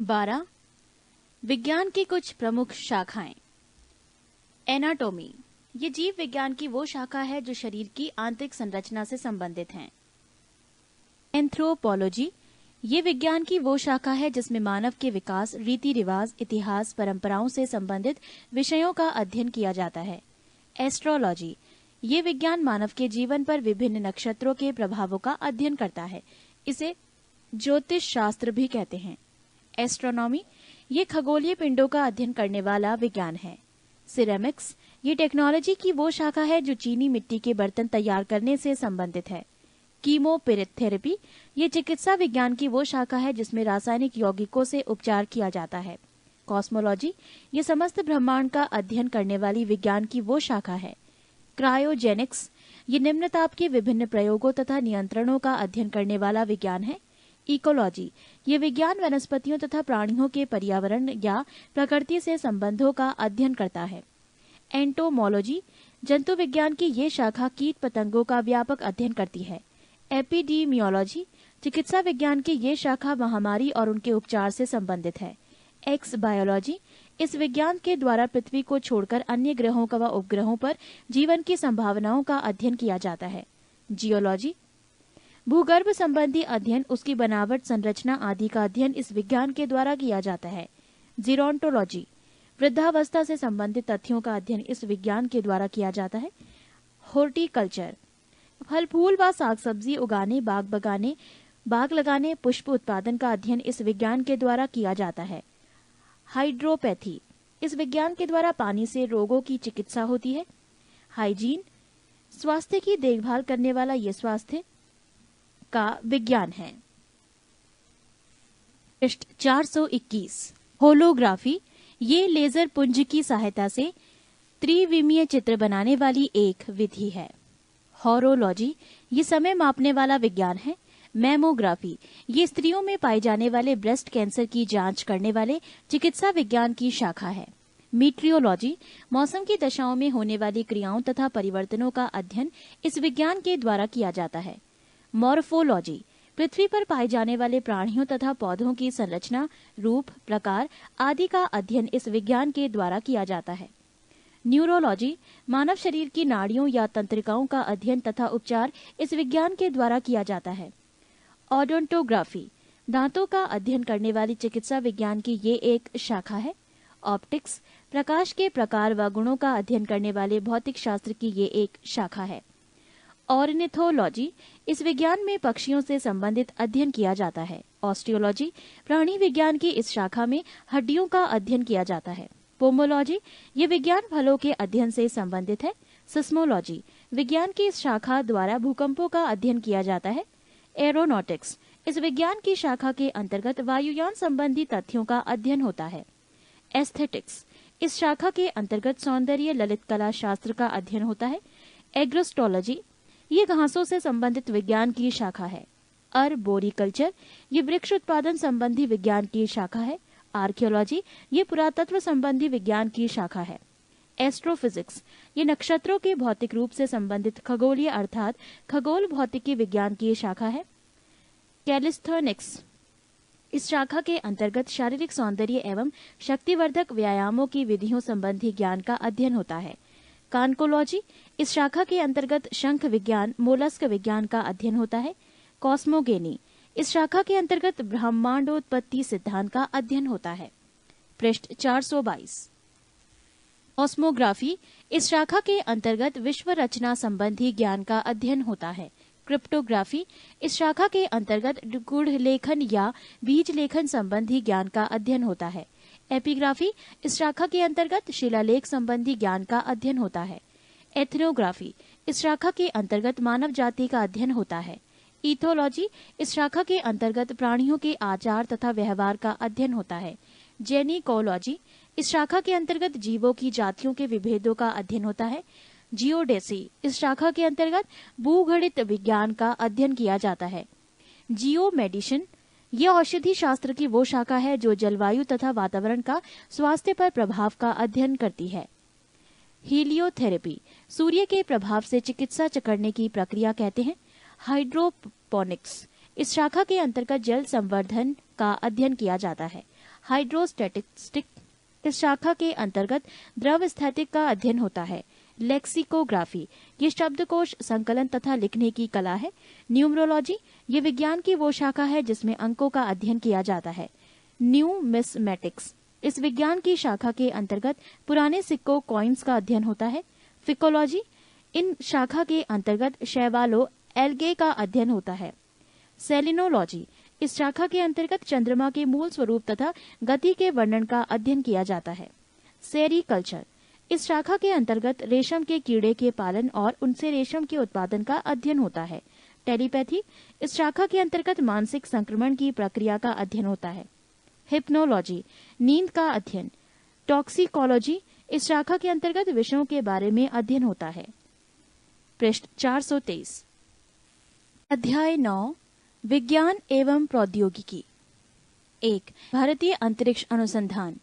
12. विज्ञान की कुछ प्रमुख शाखाएं। एनाटॉमी, ये जीव विज्ञान की वो शाखा है जो शरीर की आंतरिक संरचना से संबंधित है। एंथ्रोपोलॉजी, ये विज्ञान की वो शाखा है जिसमें मानव के विकास, रीति रिवाज, इतिहास, परंपराओं से संबंधित विषयों का अध्ययन किया जाता है। एस्ट्रोलॉजी, ये विज्ञान मानव के जीवन पर विभिन्न नक्षत्रों के प्रभावों का अध्ययन करता है। इसे ज्योतिष शास्त्र भी कहते हैं। एस्ट्रोनॉमी, ये खगोलीय पिंडों का अध्ययन करने वाला विज्ञान है। सिरेमिक्स, ये टेक्नोलॉजी की वो शाखा है जो चीनी मिट्टी के बर्तन तैयार करने से संबंधित है। कीमोथेरेपी, ये चिकित्सा विज्ञान की वो शाखा है जिसमें रासायनिक यौगिकों से उपचार किया जाता है। कॉस्मोलॉजी, ये समस्त ब्रह्मांड का अध्ययन करने वाली विज्ञान की वो शाखा है। क्रायोजेनिक्स, ये निम्न ताप के विभिन्न प्रयोगों तथा नियंत्रणों का अध्ययन करने वाला विज्ञान है। इकोलॉजी, ये विज्ञान वनस्पतियों तथा प्राणियों के पर्यावरण या प्रकृति से संबंधों का अध्ययन करता है। एंटोमोलॉजी, जंतु विज्ञान की ये शाखा कीट पतंगों का व्यापक अध्ययन करती है। एपिडीमियोलॉजी, चिकित्सा विज्ञान की ये शाखा महामारी और उनके उपचार से संबंधित है। एक्स बायोलॉजी, इस विज्ञान के द्वारा पृथ्वी को छोड़कर अन्य ग्रहों व उपग्रहों पर जीवन की संभावनाओं का अध्ययन किया जाता है। जियोलॉजी, भूगर्भ संबंधी अध्ययन, उसकी बनावट, संरचना आदि का अध्ययन इस विज्ञान के द्वारा किया जाता है। जीरोंटोलॉजी, वृद्धावस्था से संबंधित तथ्यों का अध्ययन इस विज्ञान के द्वारा किया जाता है। हॉर्टिकल्चर, फल फूल व साग सब्जी उगाने, बाग लगाने, पुष्प उत्पादन का अध्ययन इस विज्ञान के द्वारा किया जाता है। हाइड्रोपैथी, इस विज्ञान के द्वारा पानी से रोगों की चिकित्सा होती है। हाइजीन, स्वास्थ्य की देखभाल करने वाला ये स्वास्थ्य का विज्ञान है। पृष्ठ 421। होलोग्राफी, ये लेजर पुंज की सहायता से त्रिविमीय चित्र बनाने वाली एक विधि है। हॉरोलॉजी, ये समय मापने वाला विज्ञान है। मैमोग्राफी, ये स्त्रियों में पाए जाने वाले ब्रेस्ट कैंसर की जांच करने वाले चिकित्सा विज्ञान की शाखा है। मीट्रियोलॉजी, मौसम की दशाओं में होने वाली क्रियाओं तथा परिवर्तनों का अध्ययन इस विज्ञान के द्वारा किया जाता है। मॉर्फोलॉजी, पृथ्वी पर पाए जाने वाले प्राणियों तथा पौधों की संरचना, रूप, प्रकार आदि का अध्ययन इस विज्ञान के द्वारा किया जाता है। न्यूरोलॉजी, मानव शरीर की नाड़ियों या तंत्रिकाओं का अध्ययन तथा उपचार इस विज्ञान के द्वारा किया जाता है। ओडोंटोग्राफी, दांतों का अध्ययन करने वाली चिकित्सा विज्ञान की ये एक शाखा है। ऑप्टिक्स, प्रकाश के प्रकार व गुणों का अध्ययन करने वाले भौतिक शास्त्र की ये एक शाखा है। ऑर्निथोलॉजी, इस विज्ञान में पक्षियों से संबंधित अध्ययन किया जाता है। ऑस्टियोलॉजी, प्राणी विज्ञान की इस शाखा में हड्डियों का अध्ययन किया जाता है। पोमोलॉजी, ये विज्ञान फलों के अध्ययन से संबंधित है। सिस्मोलॉजी, विज्ञान की इस शाखा द्वारा भूकंपों का अध्ययन किया जाता है। एरोनॉटिक्स, इस विज्ञान की शाखा के अंतर्गत वायुयान संबंधी तथ्यों का अध्ययन होता है। एस्थेटिक्स, इस शाखा के अंतर्गत सौंदर्य ललित कला शास्त्र का अध्ययन होता है। एग्रोस्टोलॉजी, ये घासों से संबंधित विज्ञान की शाखा है। अर्बोरिकल्चर, ये वृक्ष उत्पादन संबंधी विज्ञान की शाखा है। आर्कियोलॉजी, ये पुरातत्व संबंधी विज्ञान की शाखा है। एस्ट्रोफिजिक्स, ये नक्षत्रों के भौतिक रूप से संबंधित खगोलीय अर्थात खगोल भौतिकी विज्ञान की शाखा है। कैलिस्थोनिक्स, इस शाखा के अंतर्गत शारीरिक सौंदर्य एवं शक्तिवर्धक व्यायामों की विधियों संबंधी ज्ञान का अध्ययन होता है। कान्कोलॉजी, इस शाखा के अंतर्गत शंख विज्ञान, मोलस्क विज्ञान का अध्ययन होता है। कॉस्मोगेनी, इस शाखा के अंतर्गत ब्रह्मांडोत्पत्ति सिद्धांत का अध्ययन होता है। पृष्ठ 422। कॉस्मोग्राफी, इस शाखा के अंतर्गत विश्व रचना संबंधी ज्ञान का अध्ययन होता है। क्रिप्टोग्राफी, इस शाखा के अंतर्गत गुढ़ लेखन या बीज लेखन संबंधी ज्ञान का अध्ययन होता है। एपिग्राफी, इस शाखा के अंतर्गत शिलालेख संबंधी ज्ञान का अध्ययन होता है। एथनोग्राफी, इस शाखा के अंतर्गत मानव जाति का अध्ययन होता है। इथोलॉजी, इस शाखा के अंतर्गत प्राणियों के आचार तथा व्यवहार का अध्ययन होता है। जेनिकोलॉजी, इस शाखा के अंतर्गत जीवों की जातियों के विभेदों का अध्ययन होता है। जियोडेसी, इस शाखा के अंतर्गत भूगणित विज्ञान का अध्ययन किया जाता है। जियोमेडिसिन, यह औषधि शास्त्र की वो शाखा है जो जलवायु तथा वातावरण का स्वास्थ्य पर प्रभाव का अध्ययन करती है। हीलियोथेरेपी, सूर्य के प्रभाव से चिकित्सा करने की प्रक्रिया कहते हैं। हाइड्रोपोनिक्स, इस शाखा के अंतर्गत जल संवर्धन का अध्ययन किया जाता है। हाइड्रोस्टैटिस्टिक इस शाखा के अंतर्गत द्रव स्थैतिक का अध्ययन होता है। लेक्सिकोग्राफी ये शब्दकोश संकलन तथा लिखने की कला है। न्यूमरोलॉजी ये विज्ञान की वो शाखा है जिसमें अंकों का अध्ययन किया जाता है। न्यूमिस्मेटिक्स इस विज्ञान की शाखा के अंतर्गत पुराने सिक्कों कॉइन्स का अध्ययन होता है। फिकोलॉजी इन शाखा के अंतर्गत शैवालों एल्गे का अध्ययन होता है। सेलिनोलॉजी इस शाखा के अंतर्गत चंद्रमा के मूल स्वरूप तथा गति के वर्णन का अध्ययन किया जाता है। सेरीकल्चर इस शाखा के अंतर्गत रेशम के कीड़े के पालन और उनसे रेशम के उत्पादन का अध्ययन होता है। टेलीपैथी इस शाखा के अंतर्गत मानसिक संक्रमण की प्रक्रिया का अध्ययन होता है। हिप्नोलॉजी नींद का अध्ययन। टॉक्सिकोलॉजी इस शाखा के अंतर्गत विषयों के बारे में अध्ययन होता है। पृष्ठ 423। अध्याय 9 विज्ञान एवं प्रौद्योगिकी। 1 भारतीय अंतरिक्ष अनुसंधान।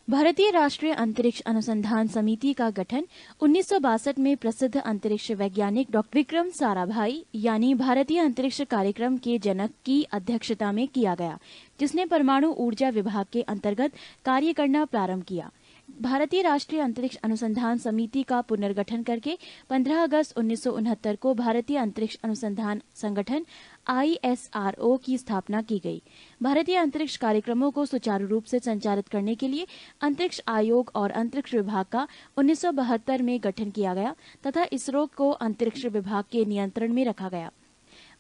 भारतीय राष्ट्रीय अंतरिक्ष अनुसंधान समिति का गठन 1962 में प्रसिद्ध अंतरिक्ष वैज्ञानिक डॉ. विक्रम साराभाई यानी भारतीय अंतरिक्ष कार्यक्रम के जनक की अध्यक्षता में किया गया, जिसने परमाणु ऊर्जा विभाग के अंतर्गत कार्य करना प्रारंभ किया। भारतीय राष्ट्रीय अंतरिक्ष अनुसंधान समिति का पुनर्गठन करके 15 अगस्त 1969 को भारतीय अंतरिक्ष अनुसंधान संगठन ISRO की स्थापना की गई। भारतीय अंतरिक्ष कार्यक्रमों को सुचारू रूप से संचालित करने के लिए अंतरिक्ष आयोग और अंतरिक्ष विभाग का 1972 में गठन किया गया तथा इसरो को अंतरिक्ष विभाग के नियंत्रण में रखा गया।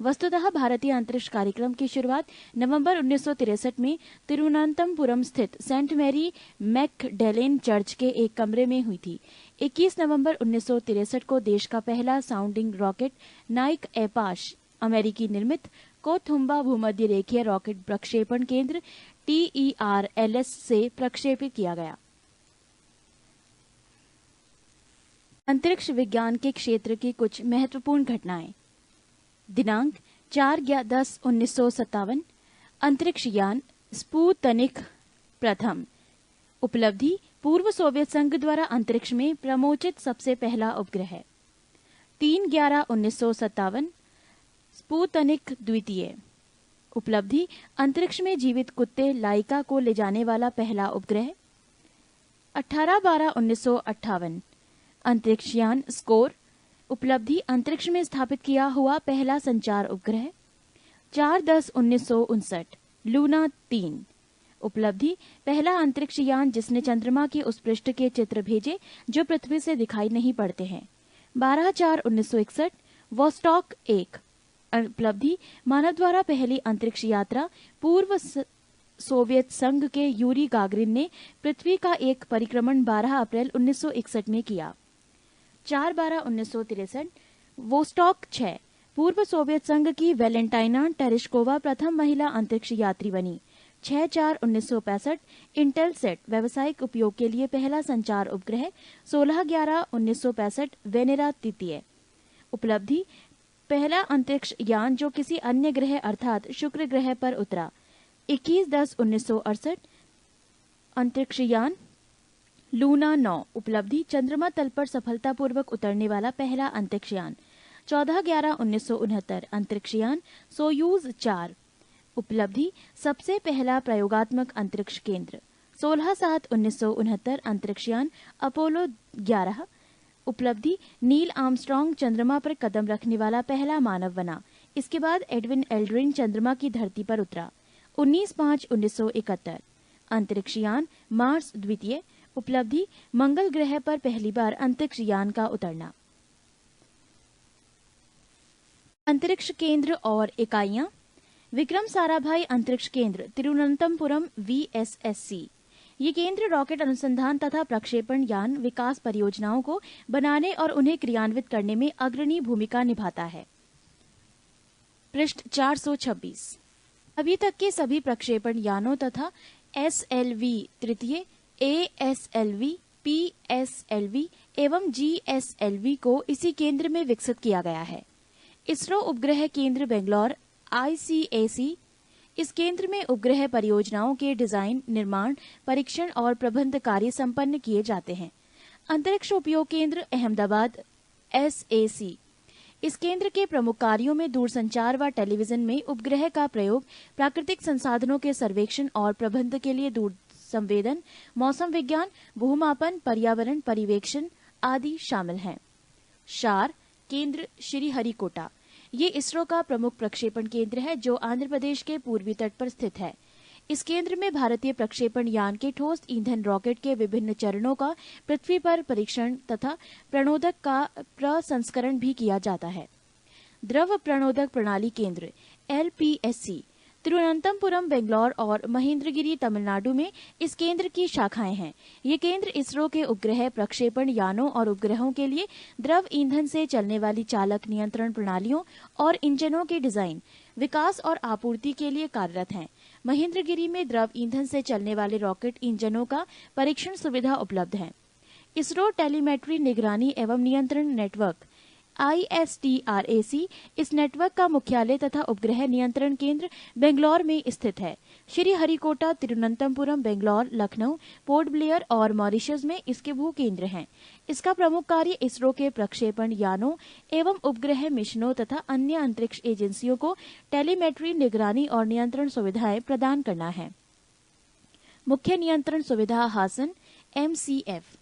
वस्तुतः भारतीय अंतरिक्ष कार्यक्रम की शुरुआत नवंबर 1963 में तिरुवनंतपुरम स्थित सेंट मैरी मैक्डेलेन चर्च के एक कमरे में हुई थी। 21 नवंबर 1963 को देश का पहला साउंडिंग रॉकेट नाइक एपाश अमेरिकी निर्मित कोथुम्बा भूमध्य रेखीय रॉकेट प्रक्षेपण केंद्र TERLS से प्रक्षेपित किया गया। अंतरिक्ष विज्ञान के क्षेत्र की कुछ महत्वपूर्ण घटनाएं। दिनांक 4/10/1957 अंतरिक्ष यान स्पुतनिक प्रथम। उपलब्धि पूर्व सोवियत संघ द्वारा अंतरिक्ष में प्रमोचित सबसे पहला उपग्रह। 3/11/1957 स्पुतनिक द्वितीय। उपलब्धि अंतरिक्ष में जीवित कुत्ते लाइका को ले जाने वाला पहला उपग्रह। 18/12/1958 अंतरिक्ष यान स्कोर। उपलब्धि अंतरिक्ष में स्थापित किया हुआ पहला संचार उपग्रह। 4/10/1959 लूना 3। उपलब्धि पहला अंतरिक्ष यान जिसने चंद्रमा के उस पृष्ठ के चित्र भेजे जो पृथ्वी से दिखाई नहीं पड़ते हैं। 12/4/1961 वोस्टॉक 1। उपलब्धि मानव द्वारा पहली अंतरिक्ष यात्रा पूर्व सोवियत संघ के यूरी गागरिन ने पृथ्वी का एक परिक्रमण 12 अप्रैल 1961 में किया। 4/12/1963 वोस्टॉक 6। पूर्व सोवियत संघ की वैलेंटाइना टेरेशकोवा प्रथम महिला अंतरिक्ष यात्री बनी। 6/4/1965 इंटेलसेट व्यावसायिक उपयोग के लिए पहला संचार उपग्रह। 16/11/1965 वेनेरा तृतीय। उपलब्धि पहला अंतरिक्ष यान जो किसी अन्य ग्रह अर्थात शुक्र ग्रह पर उतरा। 21/10/1968 अंतरिक्ष यान लूना 9। उपलब्धि चंद्रमा तल पर सफलतापूर्वक उतरने वाला पहला अंतरिक्ष यान। 14/11/1969 अंतरिक्ष यान सोयूज 4। उपलब्धि सबसे पहला प्रयोगात्मक अंतरिक्ष केंद्र। 16/7/1969 अंतरिक्ष यान अपोलो 11। उपलब्धि नील आर्मस्ट्रांग चंद्रमा पर कदम रखने वाला पहला मानव बना। इसके बाद एडविन एल्ड्रिन चंद्रमा की धरती पर उतरा। 19/5/1971 अंतरिक्ष यान मार्स द्वितीय। उपलब्धि मंगल ग्रह पर पहली बार अंतरिक्ष यान का उतरना। अंतरिक्ष केंद्र और इकाइयां। विक्रम साराभाई अंतरिक्ष केंद्र तिरुवनंतपुरम VSSC। ये केंद्र रॉकेट अनुसंधान तथा प्रक्षेपण यान विकास परियोजनाओं को बनाने और उन्हें क्रियान्वित करने में अग्रणी भूमिका निभाता है। पृष्ठ 426। अभी तक के सभी प्रक्षेपण यानों तथा SLV तृतीय, ASLV, PSLV एवं GSLV को इसी केंद्र में विकसित किया गया है। इसरो उपग्रह केंद्र बेंगलौर ICAC। इस केंद्र में उपग्रह परियोजनाओं के डिजाइन, निर्माण, परीक्षण और प्रबंध कार्य संपन्न किए जाते हैं। अंतरिक्ष उपयोग केंद्र अहमदाबाद SAC। इस केंद्र के प्रमुख कार्यों में दूरसंचार व टेलीविजन में उपग्रह का प्रयोग, प्राकृतिक संसाधनों के सर्वेक्षण और प्रबंध के लिए संवेदन, मौसम विज्ञान, भूमापन, पर्यावरण परिवेक्षण आदि शामिल हैं। शार केंद्र श्रीहरिकोटा ये इसरो का प्रमुख प्रक्षेपण केंद्र है जो आंध्र प्रदेश के पूर्वी तट पर स्थित है। इस केंद्र में भारतीय प्रक्षेपण यान के ठोस ईंधन रॉकेट के विभिन्न चरणों का पृथ्वी पर परीक्षण तथा प्रणोदक का प्रसंस्करण भी किया जाता है। द्रव प्रणोदक प्रणाली केंद्र LPSC तिरुवनंतपुरम बेंगलोर और महेंद्रगिरी तमिलनाडु में इस केंद्र की शाखाएं हैं। ये केंद्र इसरो के उपग्रह प्रक्षेपण यानों और उपग्रहों के लिए द्रव ईंधन से चलने वाली चालक नियंत्रण प्रणालियों और इंजनों के डिजाइन, विकास और आपूर्ति के लिए कार्यरत हैं। महेंद्रगिरी में द्रव ईंधन से चलने वाले रॉकेट इंजनों का परीक्षण सुविधा उपलब्ध है। इसरो टेलीमेट्री निगरानी एवं नियंत्रण नेटवर्क ISTRAC इस नेटवर्क का मुख्यालय तथा उपग्रह नियंत्रण केंद्र बेंगलोर में स्थित है। श्रीहरिकोटा, तिरुवनंतपुरम, बेंगलोर, लखनऊ, पोर्ट ब्लेयर और मॉरिशस में इसके भू केंद्र हैं। इसका प्रमुख कार्य इसरो के प्रक्षेपण यानों एवं उपग्रह मिशनों तथा अन्य अंतरिक्ष एजेंसियों को टेलीमेट्री निगरानी और नियंत्रण सुविधाएं प्रदान करना है। मुख्य नियंत्रण सुविधा हासन MCF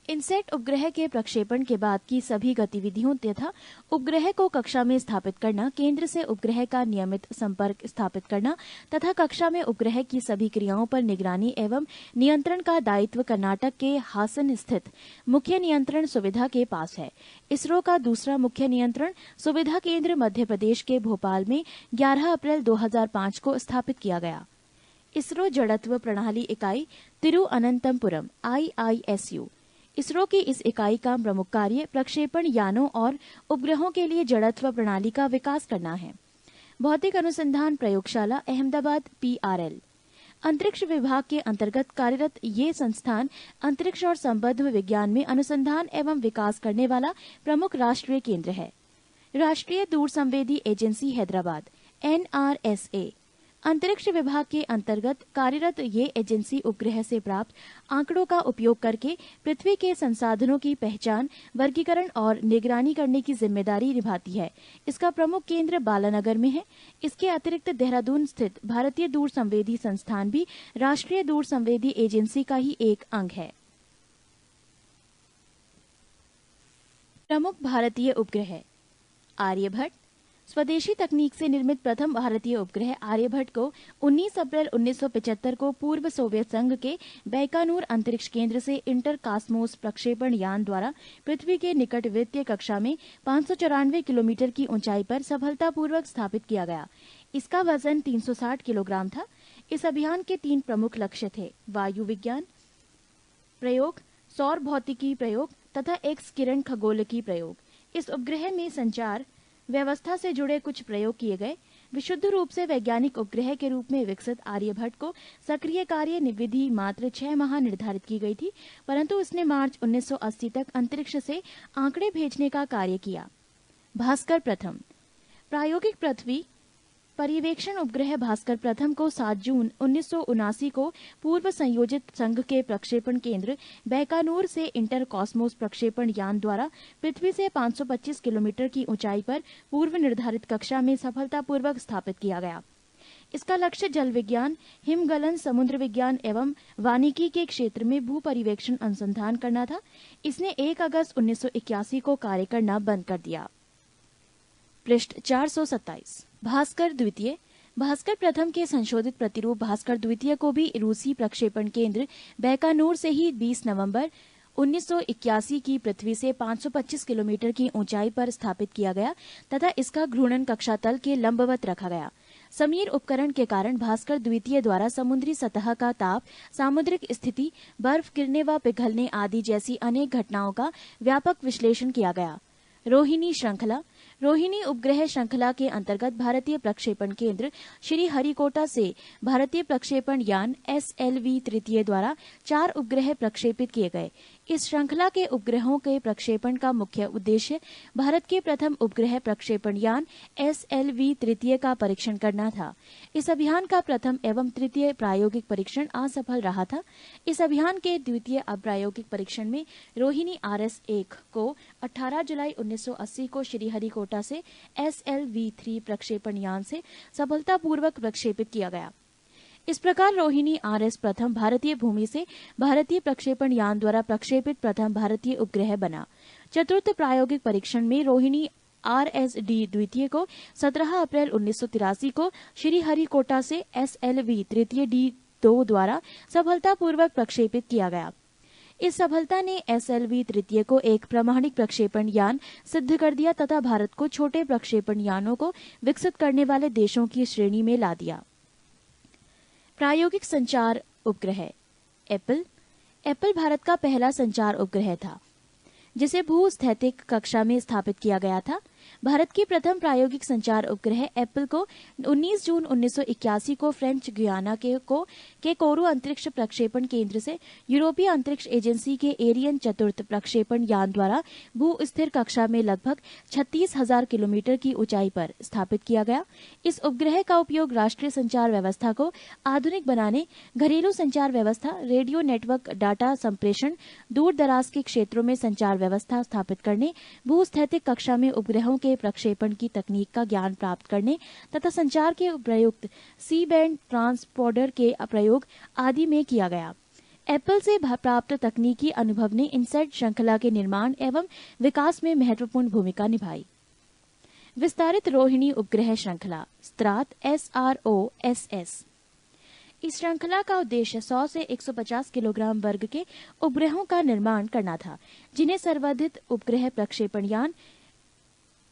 इनसेट उपग्रह के प्रक्षेपण के बाद की सभी गतिविधियों तथा उपग्रह को कक्षा में स्थापित करना, केंद्र से उपग्रह का नियमित संपर्क स्थापित करना तथा कक्षा में उपग्रह की सभी क्रियाओं पर निगरानी एवं नियंत्रण का दायित्व कर्नाटक के हासन स्थित मुख्य नियंत्रण सुविधा के पास है। इसरो का दूसरा मुख्य नियंत्रण सुविधा केंद्र मध्य प्रदेश के भोपाल में 11 अप्रैल 2005 को स्थापित किया गया। इसरो जड़त्व प्रणाली इकाई तिरुअनंतपुरम IISU इसरो की इस इकाई का प्रमुख कार्य प्रक्षेपण यानों और उपग्रहों के लिए जड़त्व प्रणाली का विकास करना है। भौतिक अनुसंधान प्रयोगशाला अहमदाबाद PRL अंतरिक्ष विभाग के अंतर्गत कार्यरत ये संस्थान अंतरिक्ष और संबद्ध विज्ञान में अनुसंधान एवं विकास करने वाला प्रमुख राष्ट्रीय केंद्र है। राष्ट्रीय दूरसंवेदी एजेंसी हैदराबाद NRSA अंतरिक्ष विभाग के अंतर्गत कार्यरत ये एजेंसी उपग्रह से प्राप्त आंकड़ों का उपयोग करके पृथ्वी के संसाधनों की पहचान, वर्गीकरण और निगरानी करने की जिम्मेदारी निभाती है। इसका प्रमुख केंद्र बालानगर में है। इसके अतिरिक्त देहरादून स्थित भारतीय दूरसंवेदी संस्थान भी राष्ट्रीय दूरसंवेदी एजेंसी का ही एक अंग है। प्रमुख भारतीय उपग्रह आर्यभट्ट स्वदेशी तकनीक से निर्मित प्रथम भारतीय उपग्रह आर्यभट्ट को 19 अप्रैल 1975 को पूर्व सोवियत संघ के बैकानूर अंतरिक्ष केंद्र से इंटरकॉस्मोस प्रक्षेपण यान द्वारा पृथ्वी के निकट वृत्तीय कक्षा में 594 किलोमीटर की ऊंचाई पर सफलतापूर्वक स्थापित किया गया। इसका वजन 360 किलोग्राम था। इस अभियान के 3 प्रमुख लक्ष्य थे: वायु विज्ञान प्रयोग, सौर भौतिकी प्रयोग तथा एक्स किरण खगोलकी प्रयोग। इस उपग्रह में संचार व्यवस्था से जुड़े कुछ प्रयोग किए गए। विशुद्ध रूप से वैज्ञानिक उपग्रह के रूप में विकसित आर्यभट्ट को सक्रिय कार्य निविधि मात्र 6 माह निर्धारित की गई थी, परंतु उसने मार्च 1980 तक अंतरिक्ष से आंकड़े भेजने का कार्य किया। भास्कर प्रथम प्रायोगिक पृथ्वी पर्यवेक्षण उपग्रह भास्कर प्रथम को 7 जून 1979 को पूर्व संयोजित संघ के प्रक्षेपण केंद्र बैकानूर से इंटरकॉस्मोस प्रक्षेपण यान द्वारा पृथ्वी से 525 किलोमीटर की ऊंचाई पर पूर्व निर्धारित कक्षा में सफलतापूर्वक स्थापित किया गया। इसका लक्ष्य जल विज्ञान, हिमगलन, समुद्र विज्ञान एवं वानिकी के क्षेत्र में भू परिवेक्षण अनुसंधान करना था। इसने 1 अगस्त 1981 को कार्य करना बंद कर दिया। पृष्ठ 427 भास्कर द्वितीय भास्कर प्रथम के संशोधित प्रतिरूप भास्कर द्वितीय को भी रूसी प्रक्षेपण केंद्र बैकानूर से ही 20 नवंबर 1981 की पृथ्वी से 525 किलोमीटर की ऊंचाई पर स्थापित किया गया तथा इसका घूर्णन कक्षा तल के लंबवत रखा गया। समीर उपकरण के कारण भास्कर द्वितीय द्वारा समुद्री सतह का ताप, सामुद्रिक स्थिति, बर्फ गिरने व पिघलने आदि जैसी अनेक घटनाओं का व्यापक विश्लेषण किया गया। रोहिणी श्रृंखला रोहिणी उपग्रह श्रृंखला के अंतर्गत भारतीय प्रक्षेपण केंद्र श्रीहरिकोटा से भारतीय प्रक्षेपण यान SLV तृतीय द्वारा 4 उपग्रह प्रक्षेपित किए गए। इस श्रृंखला के उपग्रहों के प्रक्षेपण का मुख्य उद्देश्य भारत के प्रथम उपग्रह प्रक्षेपण यान SLV तृतीय का परीक्षण करना था। इस अभियान का प्रथम एवं तृतीय प्रायोगिक परीक्षण असफल रहा था। इस अभियान के द्वितीय अप्रायोगिक परीक्षण में रोहिणी RS-1 को 18 जुलाई 1980 को श्रीहरिकोटा से SLV-3 प्रक्षेपण यान से सफलतापूर्वक प्रक्षेपित किया गया। इस प्रकार रोहिणी RS प्रथम भारतीय भूमि से भारतीय प्रक्षेपण यान द्वारा प्रक्षेपित प्रथम भारतीय उपग्रह बना। चतुर्थ प्रायोगिक परीक्षण में रोहिणी RSD द्वितीय को 17 अप्रैल 1983 को श्रीहरिकोटा से SLV तृतीय D2 द्वारा सफलतापूर्वक प्रक्षेपित किया गया। इस सफलता ने SLV तृतीय को एक प्रामाणिक प्रक्षेपण यान सिद्ध कर दिया तथा भारत को छोटे प्रक्षेपण यानों को विकसित करने वाले देशों की श्रेणी में ला दिया। प्रायोगिक संचार उपग्रह एप्पल भारत का पहला संचार उपग्रह था जिसे भूस्थैतिक कक्षा में स्थापित किया गया था। भारत की प्रथम प्रायोगिक संचार उपग्रह एप्पल को 19 जून 1981 को फ्रेंच गुयाना के कोरू अंतरिक्ष प्रक्षेपण केंद्र से यूरोपीय अंतरिक्ष एजेंसी के एरियन चतुर्थ प्रक्षेपण यान द्वारा भू-स्थिर कक्षा में लगभग 36,000 किलोमीटर की ऊंचाई पर स्थापित किया गया। इस उपग्रह का उपयोग राष्ट्रीय संचार व्यवस्था को आधुनिक बनाने, घरेलू संचार व्यवस्था, रेडियो नेटवर्क डाटा संप्रेषण, दूर दराज के क्षेत्रों में संचार व्यवस्था स्थापित करने, भूस्थैतिक कक्षा में उपग्रहों के प्रक्षेपण की तकनीक का ज्ञान प्राप्त करने तथा संचार के प्रयुक्त सी बैंड ट्रांसपोंडर के प्रयोग आदि में किया गया। एप्पल से प्राप्त तकनीकी अनुभव ने इनसैट श्रृंखला के निर्माण एवं विकास में महत्वपूर्ण भूमिका निभाई। विस्तारित रोहिणी उपग्रह श्रृंखला स्त्रात SROSS। इस श्रृंखला का उद्देश्य 100 से 150 किलोग्राम वर्ग के उपग्रहों का निर्माण करना था, जिन्हें सर्वाधिक उपग्रह प्रक्षेपण यान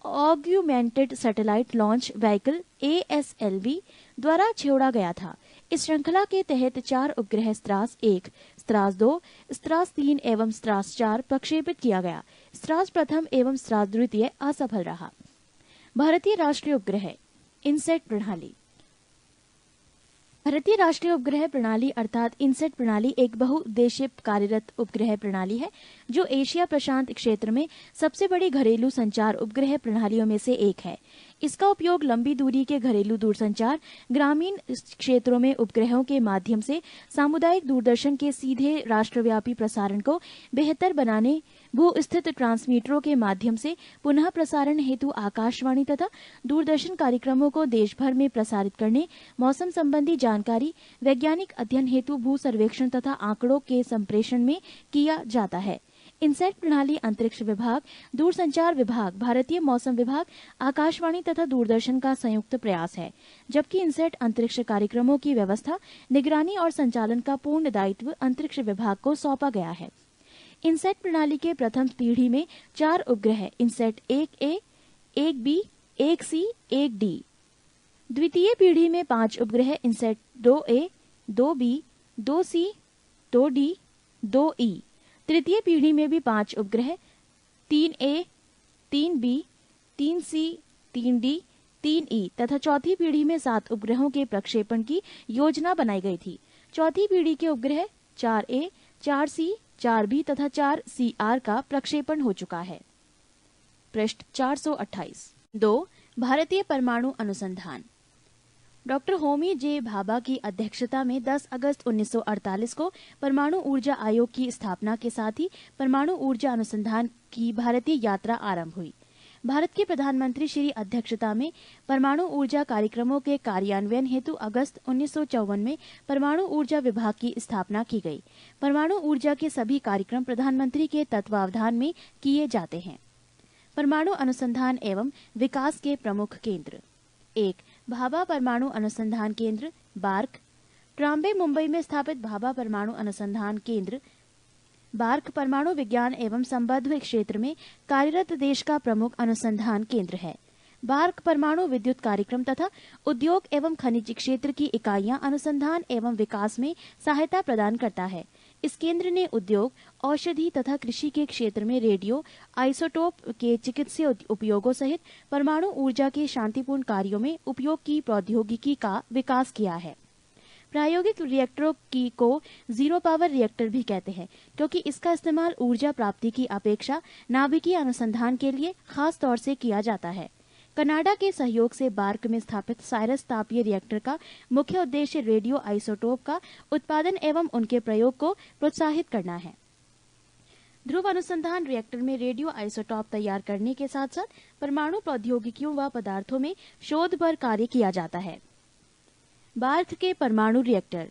augmented satellite launch vehicle ASLV द्वारा छोड़ा गया था। इस श्रृंखला के तहत 4 उपग्रह स्त्रास 1, स्त्रास 2, स्त्रास 3 एवं स्त्रास 4 प्रक्षेपित किया गया। स्त्रास प्रथम एवं स्त्रास द्वितीय असफल रहा। भारतीय राष्ट्रीय उपग्रह इनसैट प्रणाली। भारतीय राष्ट्रीय उपग्रह प्रणाली अर्थात इनसैट प्रणाली एक बहुउद्देशीय कार्यरत उपग्रह प्रणाली है जो एशिया प्रशांत क्षेत्र में सबसे बड़ी घरेलू संचार उपग्रह प्रणालियों में से एक है। इसका उपयोग लंबी दूरी के घरेलू दूरसंचार, ग्रामीण क्षेत्रों में उपग्रहों के माध्यम से सामुदायिक दूरदर्शन के सीधे राष्ट्रव्यापी प्रसारण को बेहतर बनाने, भू-स्थित ट्रांसमीटरों के माध्यम से पुनः प्रसारण हेतु आकाशवाणी तथा दूरदर्शन कार्यक्रमों को देश भर में प्रसारित करने, मौसम संबंधी जानकारी, वैज्ञानिक अध्ययन हेतु भू सर्वेक्षण तथा आंकड़ों के संप्रेषण में किया जाता है। इनसैट प्रणाली अंतरिक्ष विभाग, दूरसंचार विभाग, भारतीय मौसम विभाग, आकाशवाणी तथा दूरदर्शन का संयुक्त प्रयास है, जबकि इनसैट अंतरिक्ष कार्यक्रमों की व्यवस्था, निगरानी और संचालन का पूर्ण दायित्व अंतरिक्ष विभाग को सौंपा गया है। इनसैट प्रणाली के प्रथम पीढ़ी में 4 उपग्रह INSAT 1A, 1B, 1C, 1D। द्वितीय पीढ़ी में 5 उपग्रह INSAT 2A, 2B, 2C, 2D, 2E। तृतीय पीढ़ी में भी 5 उपग्रह 3A, 3B, 3C, 3D, 3E तथा चौथी पीढ़ी में 7 उपग्रहों के प्रक्षेपण की योजना बनाई गई थी। चौथी पीढ़ी के उपग्रह 4A, 4C, 4B तथा 4CR का प्रक्षेपण हो चुका है। पृष्ठ 428। 2. भारतीय परमाणु अनुसंधान। डॉक्टर होमी जे भाभा की अध्यक्षता में 10 अगस्त 1948 को परमाणु ऊर्जा आयोग की स्थापना के साथ ही परमाणु ऊर्जा अनुसंधान की भारतीय यात्रा आरंभ हुई। भारत के प्रधानमंत्री श्री अध्यक्षता में परमाणु ऊर्जा कार्यक्रमों के कार्यान्वयन हेतु अगस्त 1954 में परमाणु ऊर्जा विभाग की स्थापना की गई। परमाणु ऊर्जा के सभी कार्यक्रम प्रधानमंत्री के तत्वावधान में किए जाते हैं। परमाणु अनुसंधान एवं विकास के प्रमुख केंद्र 1. भाभा परमाणु अनुसंधान केंद्र बार्क, ट्राम्बे मुंबई में स्थापित भाभा परमाणु अनुसंधान केंद्र बार्क परमाणु विज्ञान एवं संबद्ध क्षेत्र में कार्यरत देश का प्रमुख अनुसंधान केंद्र है। बार्क परमाणु विद्युत कार्यक्रम तथा उद्योग एवं खनिज क्षेत्र की इकाइयां अनुसंधान एवं विकास में सहायता प्रदान करता है। इस केंद्र ने उद्योग, औषधि तथा कृषि के क्षेत्र में रेडियो आइसोटोप के चिकित्सीय उपयोगों सहित परमाणु ऊर्जा के शांतिपूर्ण कार्यों में उपयोग की प्रौद्योगिकी का विकास किया है। प्रायोगिक रिएक्टरों को जीरो पावर रिएक्टर भी कहते हैं, क्योंकि इसका इस्तेमाल ऊर्जा प्राप्ति की अपेक्षा नाभिकीय अनुसंधान के लिए खास तौर से किया जाता है। कनाडा के सहयोग से बार्क में स्थापित साइरस तापीय रिएक्टर का मुख्य उद्देश्य रेडियो आइसोटोप का उत्पादन एवं उनके प्रयोग को प्रोत्साहित करना है। ध्रुव अनुसंधान रिएक्टर में रेडियो आइसोटोप तैयार करने के साथ साथ परमाणु प्रौद्योगिकियों व पदार्थों में शोध पर कार्य किया जाता है। बार्थ के परमाणु रिएक्टर।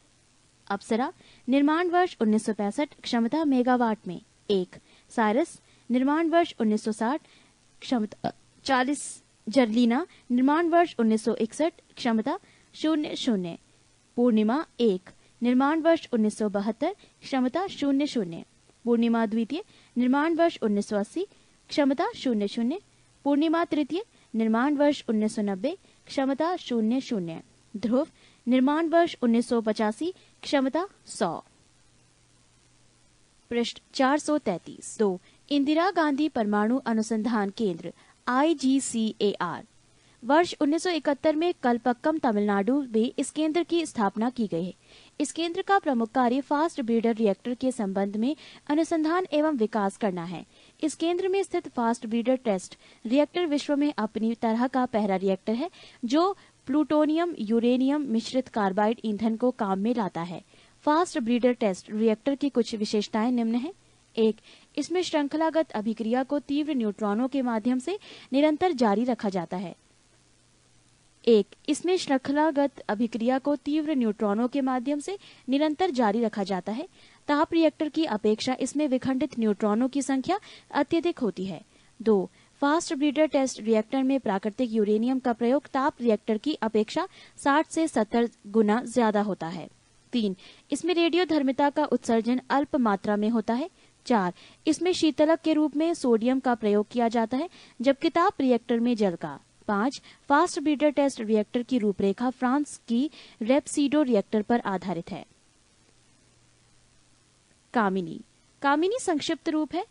अप्सरा, निर्माण वर्ष 1965, क्षमता मेगावाट में 1। साइरस, निर्माण वर्ष 1960, क्षमता 40। जर्लिना, निर्माण वर्ष 1961, क्षमता 00। पूर्णिमा 1, निर्माण वर्ष 1972, क्षमता 00। पूर्णिमा द्वितीय, निर्माण वर्ष 1980, क्षमता 00। पूर्णिमा तृतीय, निर्माण वर्ष 1990, क्षमता 00। ध्रुव, निर्माण वर्ष 1985, क्षमता 100। पृष्ठ 433। 2. इंदिरा गांधी परमाणु अनुसंधान केंद्र IGCAR। वर्ष 1971 में कलपक्कम, तमिलनाडु में इस केंद्र की स्थापना की गई है। इस केंद्र का प्रमुख कार्य फास्ट ब्रीडर रिएक्टर के संबंध में अनुसंधान एवं विकास करना है। इस केंद्र में स्थित फास्ट ब्रीडर टेस्ट रिएक्टर विश्व में अपनी तरह का पहला रिएक्टर है जो प्लूटोनियम यूरेनियम मिश्रित कार्बाइड ईंधन को काम में लाता है। फास्ट ब्रीडर टेस्ट रिएक्टर की कुछ विशेषताएं निम्न हैं। 1. इसमें श्रृंखलागत अभिक्रिया को तीव्र न्यूट्रॉनों के माध्यम से निरंतर जारी रखा जाता है। इसमें श्रृंखलागत अभिक्रिया को तीव्र न्यूट्रॉनों के माध्यम से निरंतर जारी रखा जाता है। ताप रिएक्टर की अपेक्षा इसमें विखंडित न्यूट्रॉनों की संख्या अत्यधिक होती है। 2. फास्ट ब्रीडर टेस्ट रिएक्टर में प्राकृतिक यूरेनियम का प्रयोग ताप रिएक्टर की अपेक्षा 60 से 70 गुना ज्यादा होता है। 3. इसमें रेडियोधर्मिता का उत्सर्जन अल्प मात्रा में होता है। 4. इसमें शीतलक के रूप में सोडियम का प्रयोग किया जाता है जबकि ताप रिएक्टर में जल का। 5. फास्ट ब्रीडर टेस्ट रिएक्टर की रूपरेखा फ्रांस की रेपसीडो रिएक्टर पर आधारित है। कामिनी। कामिनी संक्षिप्त रूप है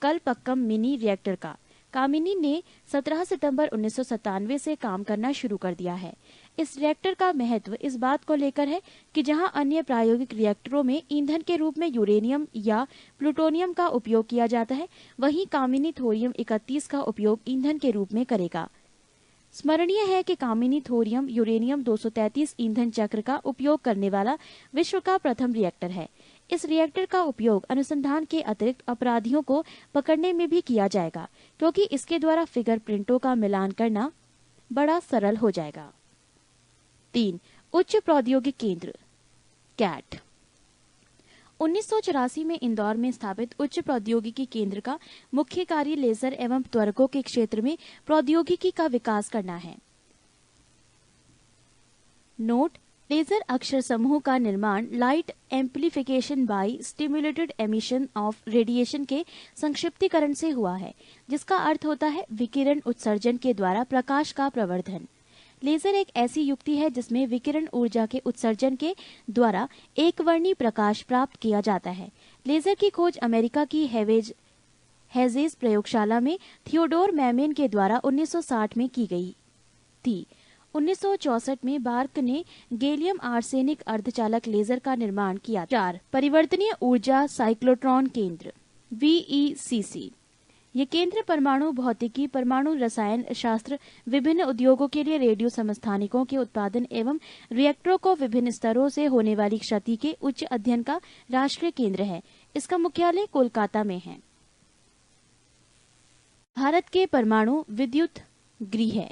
कलपक्कम मिनी रिएक्टर का। कामिनी ने 17 सितंबर 1997 से काम करना शुरू कर दिया है। इस रिएक्टर का महत्व इस बात को लेकर है कि जहां अन्य प्रायोगिक रिएक्टरों में ईंधन के रूप में यूरेनियम या प्लूटोनियम का उपयोग किया जाता है, वहीं कामिनी थोरियम 31 का उपयोग ईंधन के रूप में करेगा। स्मरणीय है कि कामिनी थोरियम यूरेनियम 233 ईंधन चक्र का उपयोग करने वाला विश्व का प्रथम रिएक्टर है। इस रिएक्टर का उपयोग अनुसंधान के अतिरिक्त अपराधियों को पकड़ने में भी किया जाएगा क्योंकि इसके द्वारा फिगर प्रिंटों का मिलान करना बड़ा सरल हो जाएगा। 3. उच्च प्रौद्योगिक केंद्र कैट। 1984 में इंदौर में स्थापित उच्च प्रौद्योगिकी केंद्र का मुख्य कार्य लेजर एवं त्वरकों के क्षेत्र में प्रौद्योगिकी का विकास करना है। नोट: लेजर अक्षर समूह का निर्माण light amplification by stimulated emission of radiation के संक्षिप्तीकरण से हुआ है, जिसका अर्थ होता है विकिरण उत्सर्जन के द्वारा प्रकाश का प्रवर्धन। लेजर एक ऐसी युक्ति है जिसमें विकिरण ऊर्जा के उत्सर्जन के द्वारा एकवर्णी प्रकाश प्राप्त किया जाता है। लेजर की खोज अमेरिका की हेजेस प्रयोगशाला में थियोडोर मैमेन के द्वारा 1960 में की गई थी। 1964 में बार्क ने गैलियम आर्सेनिक अर्धचालक लेजर का निर्माण किया। 4. परिवर्तनीय ऊर्जा साइक्लोट्रॉन केंद्र VECC। ये केंद्र परमाणु भौतिकी, परमाणु रसायन शास्त्र, विभिन्न उद्योगों के लिए रेडियो समस्थानिकों के उत्पादन एवं रिएक्टरों को विभिन्न स्तरों से होने वाली क्षति के उच्च अध्ययन का राष्ट्रीय केंद्र है। इसका मुख्यालय कोलकाता में है। भारत के परमाणु विद्युत गृह।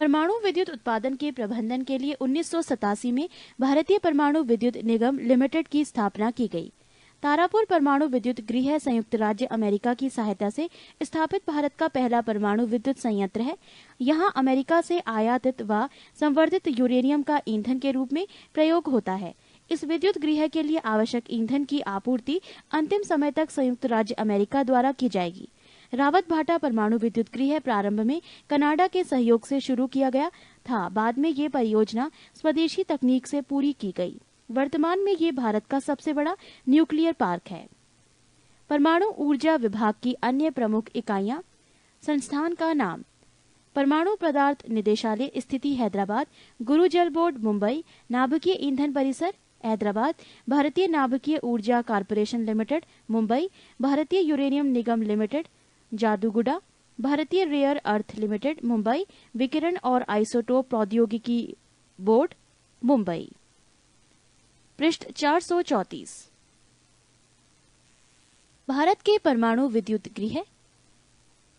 परमाणु विद्युत उत्पादन के प्रबंधन के लिए 1987 में भारतीय परमाणु विद्युत निगम लिमिटेड की स्थापना की गई। तारापुर परमाणु विद्युत गृह संयुक्त राज्य अमेरिका की सहायता से स्थापित भारत का पहला परमाणु विद्युत संयंत्र है। यहाँ अमेरिका से आयातित व संवर्धित यूरेनियम का ईंधन के रूप में प्रयोग होता है। इस विद्युत गृह के लिए आवश्यक ईंधन की आपूर्ति अंतिम समय तक संयुक्त राज्य अमेरिका द्वारा की जाएगी। रावत भाटा परमाणु विद्युत गृह प्रारंभ में कनाडा के सहयोग से शुरू किया गया था। बाद में ये परियोजना स्वदेशी तकनीक से पूरी की गई। वर्तमान में ये भारत का सबसे बड़ा न्यूक्लियर पार्क है। परमाणु ऊर्जा विभाग की अन्य प्रमुख इकाइयां। संस्थान का नाम: परमाणु पदार्थ निदेशालय, स्थिति हैदराबाद। गुरु जल बोर्ड मुंबई। नाभिकीय ईंधन परिसर हैदराबाद। भारतीय नाभिकीय ऊर्जा कॉर्पोरेशन लिमिटेड मुंबई। भारतीय यूरेनियम निगम लिमिटेड जादूगुड़ा। भारतीय रेयर अर्थ लिमिटेड मुंबई। विकिरण और आइसोटोप प्रौद्योगिकी बोर्ड मुंबई। पृष्ठ 434। भारत के परमाणु विद्युत गृह।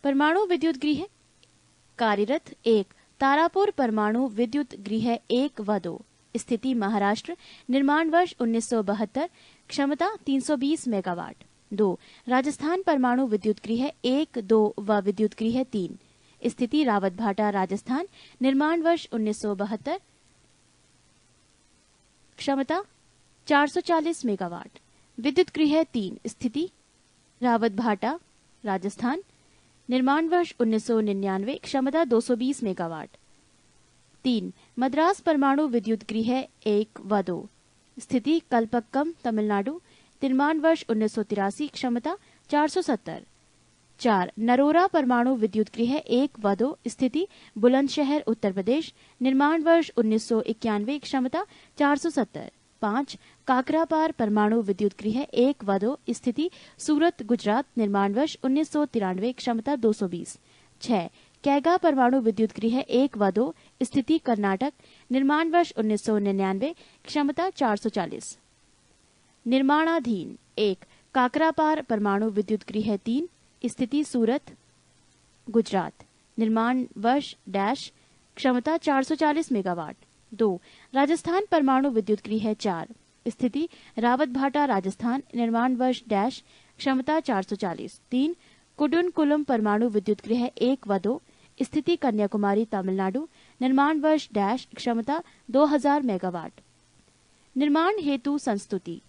परमाणु विद्युत गृह कार्यरत: 1. तारापुर परमाणु विद्युत गृह 1 व 2, स्थिति महाराष्ट्र, निर्माण वर्ष 1972, क्षमता 320 मेगावाट। 2. राजस्थान परमाणु विद्युत गृह 1, 2 व विद्युत गृह 3, स्थिति रावतभाटा राजस्थान, निर्माण वर्ष 1972, क्षमता 440 मेगावाट। विद्युत गृह 3, स्थिति रावतभाटा राजस्थान, निर्माण वर्ष 1999, क्षमता 220 मेगावाट। 3. मद्रास परमाणु विद्युत गृह 1 व 2, स्थिति कलपक्कम तमिलनाडु, निर्माण वर्ष 1983, क्षमता 470। 4. नरोरा परमाणु विद्युत गृह 1 व 2, स्थिति बुलंदशहर उत्तर प्रदेश, निर्माण वर्ष 1991, क्षमता 470। 5. काकरापार परमाणु विद्युत गृह 1 व 2, स्थिति सूरत गुजरात, निर्माण वर्ष 1993, क्षमता 220। 6. कैगा परमाणु विद्युत गृह 1 व 2, स्थिति कर्नाटक, निर्माण वर्ष 1999, क्षमता 440। निर्माणाधीन 1. काकरापार परमाणु विद्युत गृह 3, स्थिति सूरत गुजरात, निर्माण वर्ष डैश, क्षमता 440 मेगावाट। 2. राजस्थान परमाणु विद्युत गृह 4, स्थिति रावतभाटा राजस्थान, निर्माण वर्ष डैश, क्षमता 440। 3. कुडुनकुलम परमाणु विद्युत गृह 1 व 2, स्थिति कन्याकुमारी तमिलनाडु, निर्माण वर्ष डैश, क्षमता 2000 मेगावाट। निर्माण हेतु संस्तुति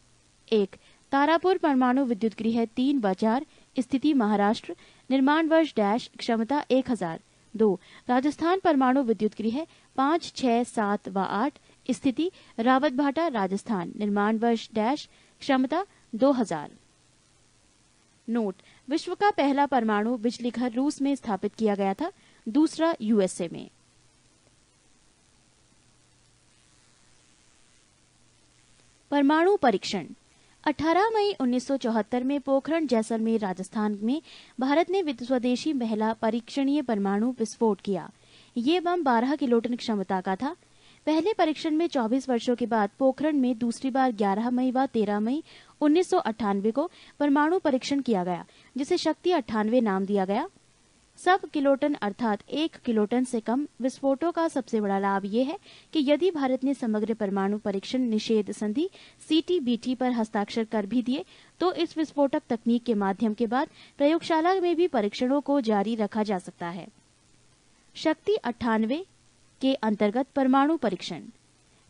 1. तारापुर परमाणु विद्युत गृह 3 व 4, स्थिति महाराष्ट्र, निर्माण वर्ष डैश, क्षमता 1000। 2. राजस्थान परमाणु विद्युत गृह 5, 6, 7 व 8, स्थिति रावतभाटा राजस्थान, निर्माण वर्ष डैश, क्षमता 2000। नोट: विश्व का पहला परमाणु बिजली घर रूस में स्थापित किया गया था, दूसरा यूएसए में। परमाणु परीक्षण 18 मई 1974 में पोखरण जैसलमेर राजस्थान में भारत ने स्वदेशी महिला परीक्षणीय परमाणु विस्फोट किया। ये बम 12 किलोटन क्षमता का था। पहले परीक्षण में 24 वर्षों के बाद पोखरण में दूसरी बार 11 मई व 13 मई 1998 को परमाणु परीक्षण किया गया, जिसे शक्ति 98 नाम दिया गया। सब किलोटन अर्थात 1 किलोटन से कम विस्फोटों का सबसे बड़ा लाभ ये है कि यदि भारत ने समग्र परमाणु परीक्षण निषेध संधि CTBT पर हस्ताक्षर कर भी दिए तो इस विस्फोटक तकनीक के माध्यम के बाद प्रयोगशाला में भी परीक्षणों को जारी रखा जा सकता है। शक्ति 98 के अंतर्गत परमाणु परीक्षण।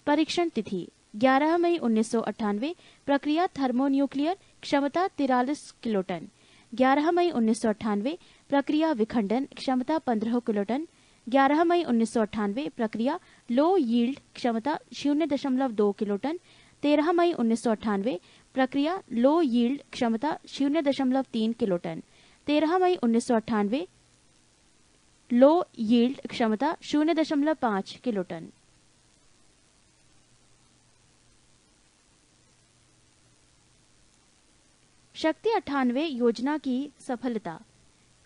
परीक्षण तिथि 11 मई 1998, प्रक्रिया थर्मोन्यूक्लियर, क्षमता 43 किलोटन। 11 मई 1998, प्रक्रिया विखंडन, क्षमता 15 किलोटन। 11 मई 1998, प्रक्रिया लो यील्ड, क्षमता 0.2 किलोटन। 13 मई 1998, प्रक्रिया लो यील्ड, क्षमता 0.3 किलोटन। 13 मई 1998, लो यील्ड, क्षमता 0.5 किलोटन। शक्ति 98 योजना की सफलता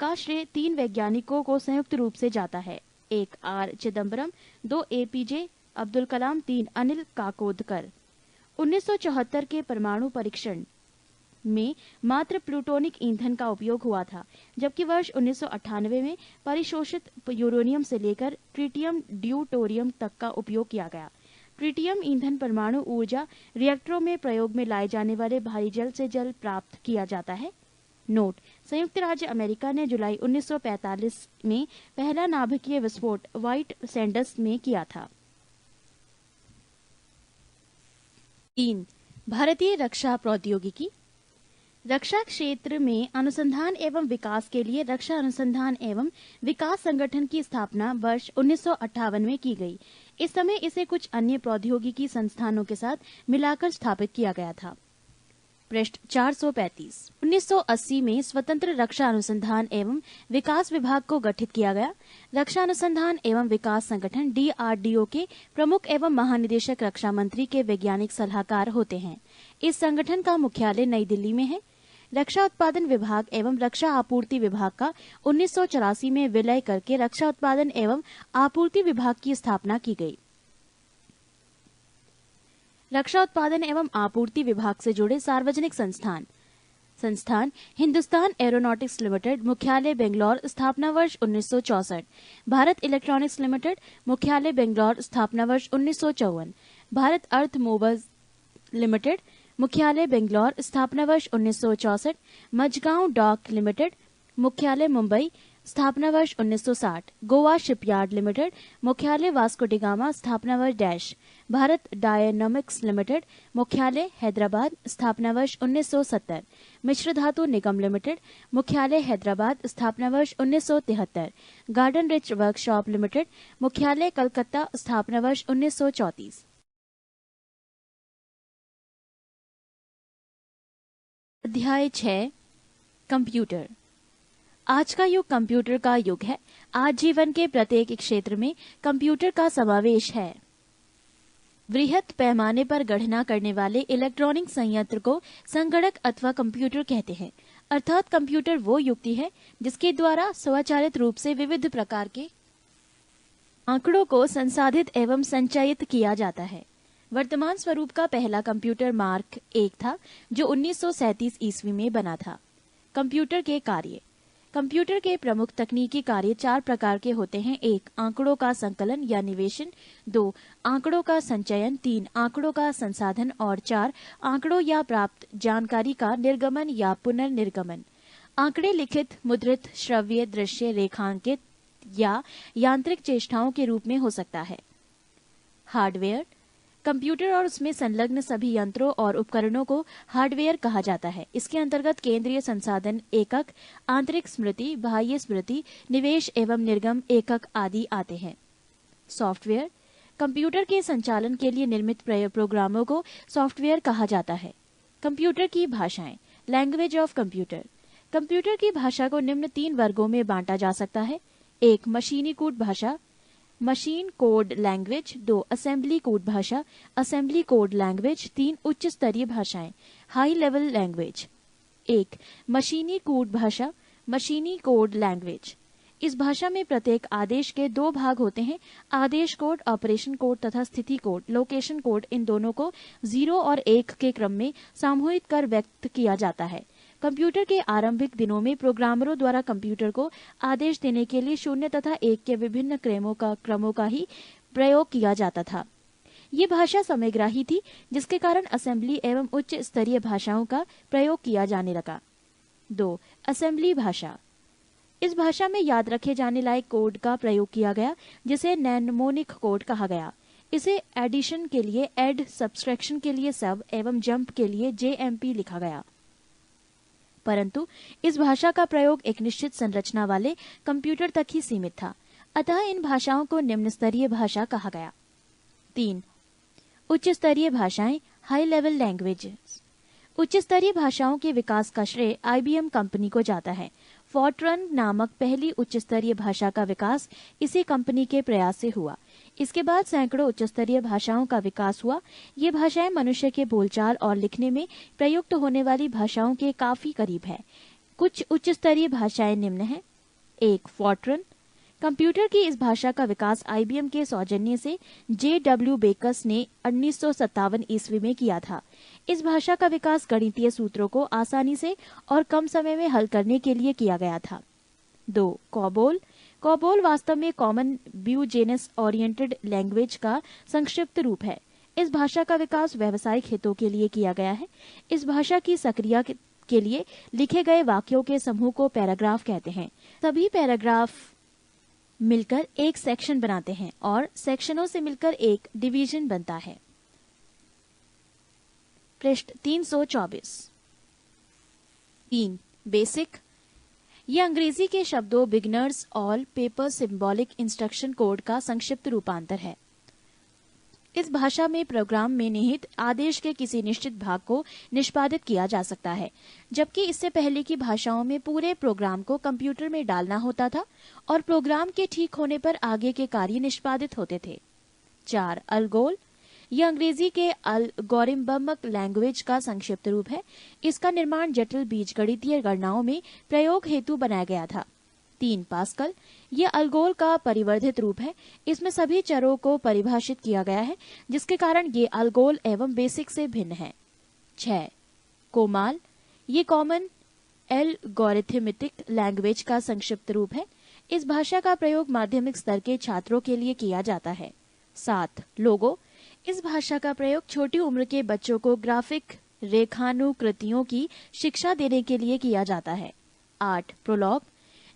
का श्रेय 3 वैज्ञानिकों को संयुक्त रूप से जाता है। 1. आर चिदम्बरम, 2. APJ अब्दुल कलाम, 3. अनिल काकोदकर। 1974 के परमाणु परीक्षण में मात्र प्लूटोनिक ईंधन का उपयोग हुआ था, जबकि वर्ष 1998 में परिशोषित यूरेनियम से लेकर ट्रिटियम ड्यूटोरियम तक का उपयोग किया गया। ट्रिटियम ईंधन परमाणु ऊर्जा रिएक्टरों में प्रयोग में लाए जाने वाले भारी जल से जल प्राप्त किया जाता है। नोट: संयुक्त राज्य अमेरिका ने जुलाई 1945 में पहला नाभिकीय विस्फोट व्हाइट सैंडर्स में किया था। 3. भारतीय रक्षा प्रौद्योगिकी। रक्षा क्षेत्र में अनुसंधान एवं विकास के लिए रक्षा अनुसंधान एवं विकास संगठन की स्थापना वर्ष 1958 में की गई। इस समय इसे कुछ अन्य प्रौद्योगिकी संस्थानों के साथ मिलाकर स्थापित किया गया था। पृष्ठ 435। 1980 में स्वतंत्र रक्षा अनुसंधान एवं विकास विभाग को गठित किया गया। रक्षा अनुसंधान एवं विकास संगठन DRDO के प्रमुख एवं महानिदेशक रक्षा मंत्री के वैज्ञानिक सलाहकार होते हैं। इस संगठन का मुख्यालय नई दिल्ली में है। रक्षा उत्पादन विभाग एवं रक्षा आपूर्ति विभाग का 1984 में विलय करके रक्षा उत्पादन एवं आपूर्ति विभाग की स्थापना की गई। रक्षा उत्पादन एवं आपूर्ति विभाग से जुड़े सार्वजनिक संस्थान: संस्थान हिंदुस्तान एरोनॉटिक्स लिमिटेड, मुख्यालय बेंगलौर, स्थापना वर्ष 1964। भारत इलेक्ट्रॉनिक्स लिमिटेड, मुख्यालय बेंगलौर, स्थापना वर्ष 1954। भारत अर्थ मूवर्स लिमिटेड, मुख्यालय बेंगलौर, स्थापना वर्ष 1964। मझगांव डॉक लिमिटेड, मुख्यालय मुंबई, स्थापना वर्ष 1960। गोवा शिपयार्ड लिमिटेड, मुख्यालय वास्को डी गामा, स्थापना वर्ष डैश। भारत डायनामिक्स लिमिटेड, मुख्यालय हैदराबाद, स्थापना वर्ष 1970। मिश्र धातु निगम लिमिटेड, मुख्यालय हैदराबाद, स्थापना वर्ष 1973। गार्डन रिच वर्कशॉप लिमिटेड, मुख्यालय कलकत्ता, स्थापना वर्ष 1934। अध्याय 6 कंप्यूटर। आज का युग कंप्यूटर का युग है। आज जीवन के प्रत्येक क्षेत्र में कंप्यूटर का समावेश है। वृहत पैमाने पर गणना करने वाले इलेक्ट्रॉनिक संयंत्र को संगणक अथवा कंप्यूटर कहते हैं। अर्थात कंप्यूटर वो युक्ति है जिसके द्वारा स्वचालित रूप से विविध प्रकार के आंकड़ों को संसाधित एवं संचयित किया जाता है। वर्तमान स्वरूप का पहला कंप्यूटर मार्क 1 था, जो 1937 ईस्वी में बना था। कंप्यूटर के कार्य। कंप्यूटर के प्रमुख तकनीकी कार्य 4 प्रकार के होते हैं। 1 आंकड़ों का संकलन या निवेशन, 2 आंकड़ों का संचयन, 3 आंकड़ों का संसाधन और 4 आंकड़ों या प्राप्त जानकारी का निर्गमन या पुनर्निर्गमन। आंकड़े लिखित, मुद्रित, श्रव्य, दृश्य, रेखांकित या यांत्रिक चेष्टाओं के रूप में हो सकता है। हार्डवेयर। कंप्यूटर और उसमें संलग्न सभी यंत्रों और उपकरणों को हार्डवेयर कहा जाता है। इसके अंतर्गत केंद्रीय संसाधन एकक, आंतरिक स्मृति, बाह्य स्मृति, निवेश एवं निर्गम एकक आदि आते हैं। सॉफ्टवेयर। कंप्यूटर के संचालन के लिए निर्मित प्रोग्रामों को सॉफ्टवेयर कहा जाता है। कंप्यूटर की भाषाएं। Language of computer. कंप्यूटर की भाषा को निम्न 3 वर्गों में बांटा जा सकता है। 1 मशीनी कोड भाषा, machine code language. 2 assembly code भाषा, असेंबली कोड लैंग्वेज। 3 उच्च स्तरीय भाषाएं, हाई लेवल लैंग्वेज। 1 मशीनी कोड भाषा, मशीनी कोड लैंग्वेज। इस भाषा में प्रत्येक आदेश के 2 भाग होते हैं। आदेश कोड, ऑपरेशन कोड तथा स्थिति कोड, लोकेशन कोड। इन दोनों को 0 और 1 के क्रम में सामूहिक कर व्यक्त किया जाता है। कंप्यूटर के आरंभिक दिनों में प्रोग्रामरों द्वारा कंप्यूटर को आदेश देने के लिए 0 तथा 1 के विभिन्न क्रमों का ही प्रयोग किया जाता था। ये भाषा समयग्राही थी, जिसके कारण असेंबली एवं उच्च स्तरीय भाषाओं का प्रयोग किया जाने लगा। 2 असेंबली भाषा। इस भाषा में याद रखे जाने लायक कोड का प्रयोग किया गया, जिसे नेमोनिक कोड कहा गया। इसे एडिशन के लिए एड, सब्सट्रैक्शन के लिए सब एवं जंप के लिए JMP लिखा गया। परंतु इस भाषा का प्रयोग एक निश्चित संरचना वाले कंप्यूटर तक ही सीमित था, अतः इन भाषाओं को निम्न स्तरीय भाषा कहा गया। 3 उच्च स्तरीय भाषाएं, हाई लेवल लैंग्वेजेस। उच्च स्तरीय भाषाओं के विकास का श्रेय IBM कंपनी को जाता है। फॉर्ट्रन नामक पहली उच्च स्तरीय भाषा का विकास इसी कंपनी के प्रयास से हुआ। इसके बाद सैकड़ों उच्च स्तरीय भाषाओं का विकास हुआ। ये भाषाएं मनुष्य के बोलचाल और लिखने में प्रयुक्त होने वाली भाषाओं के काफी करीब है। कुछ उच्च स्तरीय भाषाएं निम्न हैं। 1 फॉर्ट्रन। कंप्यूटर की इस भाषा का विकास IBM के सौजन्य से JW बेकस ने 1957 ईस्वी में किया था। इस भाषा का विकास गणितीय सूत्रों को आसानी से और कम समय में हल करने के लिए किया गया था। 2 कॉबोल। कॉबोल वास्तव में कॉमन ब्यूजेनस ओरिएंटेड लैंग्वेज का संक्षिप्त रूप है। इस भाषा का विकास व्यावसायिक हितों के लिए किया गया है। इस भाषा की सक्रियता के लिए लिखे गए वाक्यों के समूह को पैराग्राफ कहते हैं। सभी पैराग्राफ मिलकर एक सेक्शन बनाते हैं और सेक्शनों से मिलकर एक डिवीजन बनता है। पृष्ठ 324। 3 बेसिक। ये अंग्रेजी के शब्दों beginners all paper symbolic instruction code का संक्षिप्त रूपांतर है। इस भाषा में प्रोग्राम में निहित आदेश के किसी निश्चित भाग को निष्पादित किया जा सकता है, जबकि इससे पहले की भाषाओं में पूरे प्रोग्राम को कंप्यूटर में डालना होता था और प्रोग्राम के ठीक होने पर आगे के कार्य निष्पादित होते थे। 4 अलगोल। यह अंग्रेजी के अलगोरिथमिक लैंग्वेज का संक्षिप्त रूप है। इसका निर्माण जटिल बीजगणितीय गणनाओं में प्रयोग हेतु बनाया गया था। 3 पास्कल। यह अलगोल का परिवर्धित रूप है। इसमें सभी चरों को परिभाषित किया गया है, जिसके कारण ये अलगोल एवं बेसिक से भिन्न है। 6 कोमाल। ये कॉमन एल्गोरिथमिक लैंग्वेज का संक्षिप्त रूप है। इस भाषा का प्रयोग माध्यमिक स्तर के छात्रों के लिए किया जाता है। 7. लोगो। इस भाषा का प्रयोग छोटी उम्र के बच्चों को ग्राफिक रेखानुकृतियों की शिक्षा देने के लिए किया जाता है। 8. प्रोलॉग।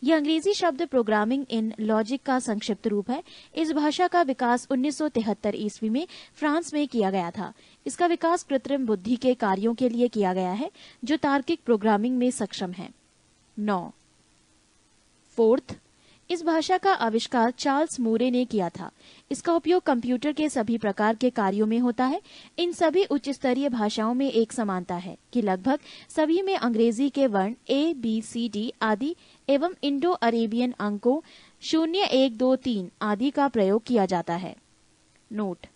यह अंग्रेजी शब्द प्रोग्रामिंग इन लॉजिक का संक्षिप्त रूप है। इस भाषा का विकास 1973 ईस्वी में फ्रांस में किया गया था। इसका विकास कृत्रिम बुद्धि के कार्यों के लिए किया गया है जो तार्किक प्रोग्रामिंग में सक्षम है। 9. फोर्थ। इस भाषा का आविष्कार चार्ल्स मूरे ने किया था। इसका उपयोग कंप्यूटर के सभी प्रकार के कार्यों में होता है। इन सभी उच्च स्तरीय भाषाओं में एक समानता है कि लगभग सभी में अंग्रेजी के वर्ण A, B, C, D आदि एवं इंडो अरेबियन अंकों 0, 1, 2, 3 आदि का प्रयोग किया जाता है। Note: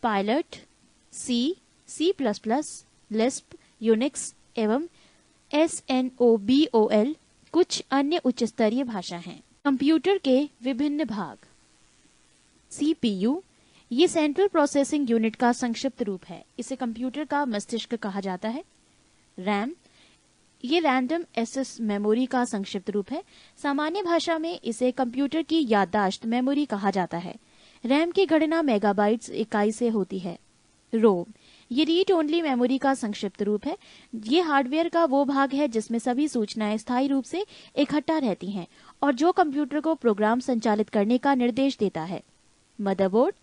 pilot, C, C++, Lisp, Unix एवं SNOBOL कुछ अन्य उच्च स्तरीय भाषा हैं। कंप्यूटर के विभिन्न भाग। CPU ये सेंट्रल प्रोसेसिंग यूनिट का संक्षिप्त रूप है। इसे कंप्यूटर का मस्तिष्क कहा जाता है। रैम ये रैंडम एक्सेस मेमोरी का संक्षिप्त रूप है। सामान्य भाषा में इसे कंप्यूटर की याददाश्त मेमोरी कहा जाता है। रैम की गणना मेगाबाइट्स इकाई से होती है। रोम ये रीड ओनली मेमोरी का संक्षिप्त रूप है। ये हार्डवेयर का वो भाग है जिसमें सभी सूचनाएं स्थायी रूप से इकट्ठा रहती हैं और जो कंप्यूटर को प्रोग्राम संचालित करने का निर्देश देता है। मदरबोर्ड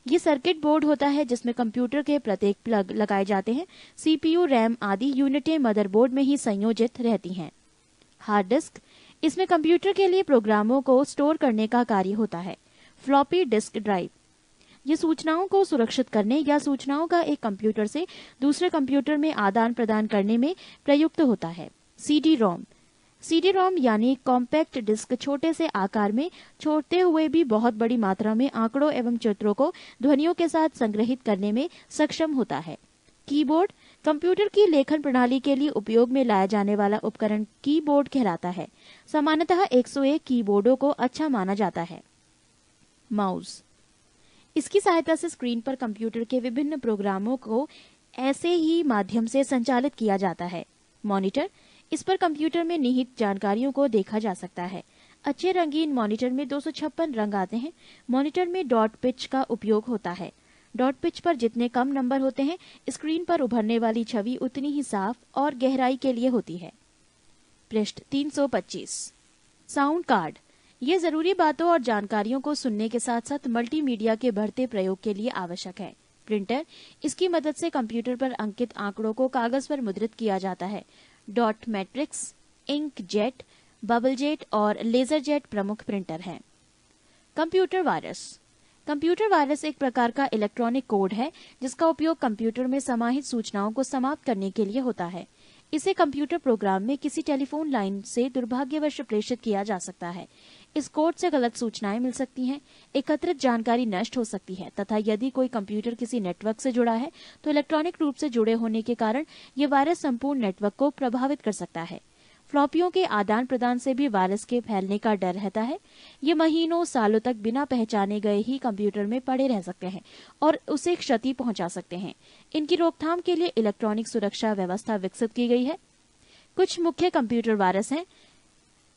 ये सर्किट बोर्ड होता है जिसमें कंप्यूटर के प्रत्येक प्लग लगाए जाते हैं। CPU, रैम आदि यूनिटें मदरबोर्ड में ही संयोजित रहती हैं। हार्ड डिस्क इसमें कंप्यूटर के लिए प्रोग्रामों को स्टोर करने का कार्य होता है। फ्लॉपी डिस्क ड्राइव ये सूचनाओं को सुरक्षित करने या सूचनाओं का एक कंप्यूटर से दूसरे कंप्यूटर में आदान प्रदान करने में प्रयुक्त होता है। CD-ROM यानी कॉम्पैक्ट डिस्क छोटे से आकार में छोड़ते हुए भी बहुत बड़ी मात्रा में आंकड़ों एवं चित्रों को ध्वनियों के साथ संग्रहित करने में सक्षम होता है। कीबोर्ड कंप्यूटर की लेखन प्रणाली के लिए उपयोग में लाया जाने वाला उपकरण कीबोर्ड कहलाता है। सामान्यतः 101 कीबोर्डों को अच्छा माना जाता है। माउस इसकी सहायता से स्क्रीन पर कंप्यूटर के विभिन्न प्रोग्रामों को ऐसे ही माध्यम से संचालित किया जाता है। मॉनिटर इस पर कंप्यूटर में निहित जानकारियों को देखा जा सकता है। अच्छे रंगीन मॉनिटर में 256 रंग आते हैं। मॉनिटर में डॉट पिच का उपयोग होता है। डॉट पिच पर जितने कम नंबर होते हैं, स्क्रीन पर उभरने वाली छवि उतनी ही साफ और गहराई के लिए होती है। पृष्ठ 325। साउंड कार्ड ये जरूरी बातों और जानकारियों को सुनने के साथ साथ मल्टीमीडिया के बढ़ते प्रयोग के लिए आवश्यक है। प्रिंटर इसकी मदद से कंप्यूटर पर अंकित आंकड़ों को कागज पर मुद्रित किया जाता है। Dot matrix, ink jet, bubble jet और लेजर जेट प्रमुख प्रिंटर हैं। कंप्यूटर वायरस एक प्रकार का इलेक्ट्रॉनिक कोड है जिसका उपयोग कंप्यूटर में समाहित सूचनाओं को समाप्त करने के लिए होता है। इसे कंप्यूटर प्रोग्राम में किसी टेलीफोन लाइन से दुर्भाग्यवश प्रेषित किया जा सकता है। इस कोड से गलत सूचनाएं मिल सकती हैं, एकत्रित जानकारी नष्ट हो सकती है तथा यदि कोई कंप्यूटर किसी नेटवर्क से जुड़ा है तो इलेक्ट्रॉनिक रूप से जुड़े होने के कारण यह वायरस संपूर्ण नेटवर्क को प्रभावित कर सकता है। फ्लॉपियों के आदान प्रदान से भी वायरस के फैलने का डर रहता है। ये महीनों सालों तक बिना पहचाने गए ही कंप्यूटर में पड़े रह सकते हैं और उसे क्षति पहुंचा सकते हैं। इनकी रोकथाम के लिए इलेक्ट्रॉनिक सुरक्षा व्यवस्था विकसित की गई है। कुछ मुख्य कंप्यूटर वायरस हैं: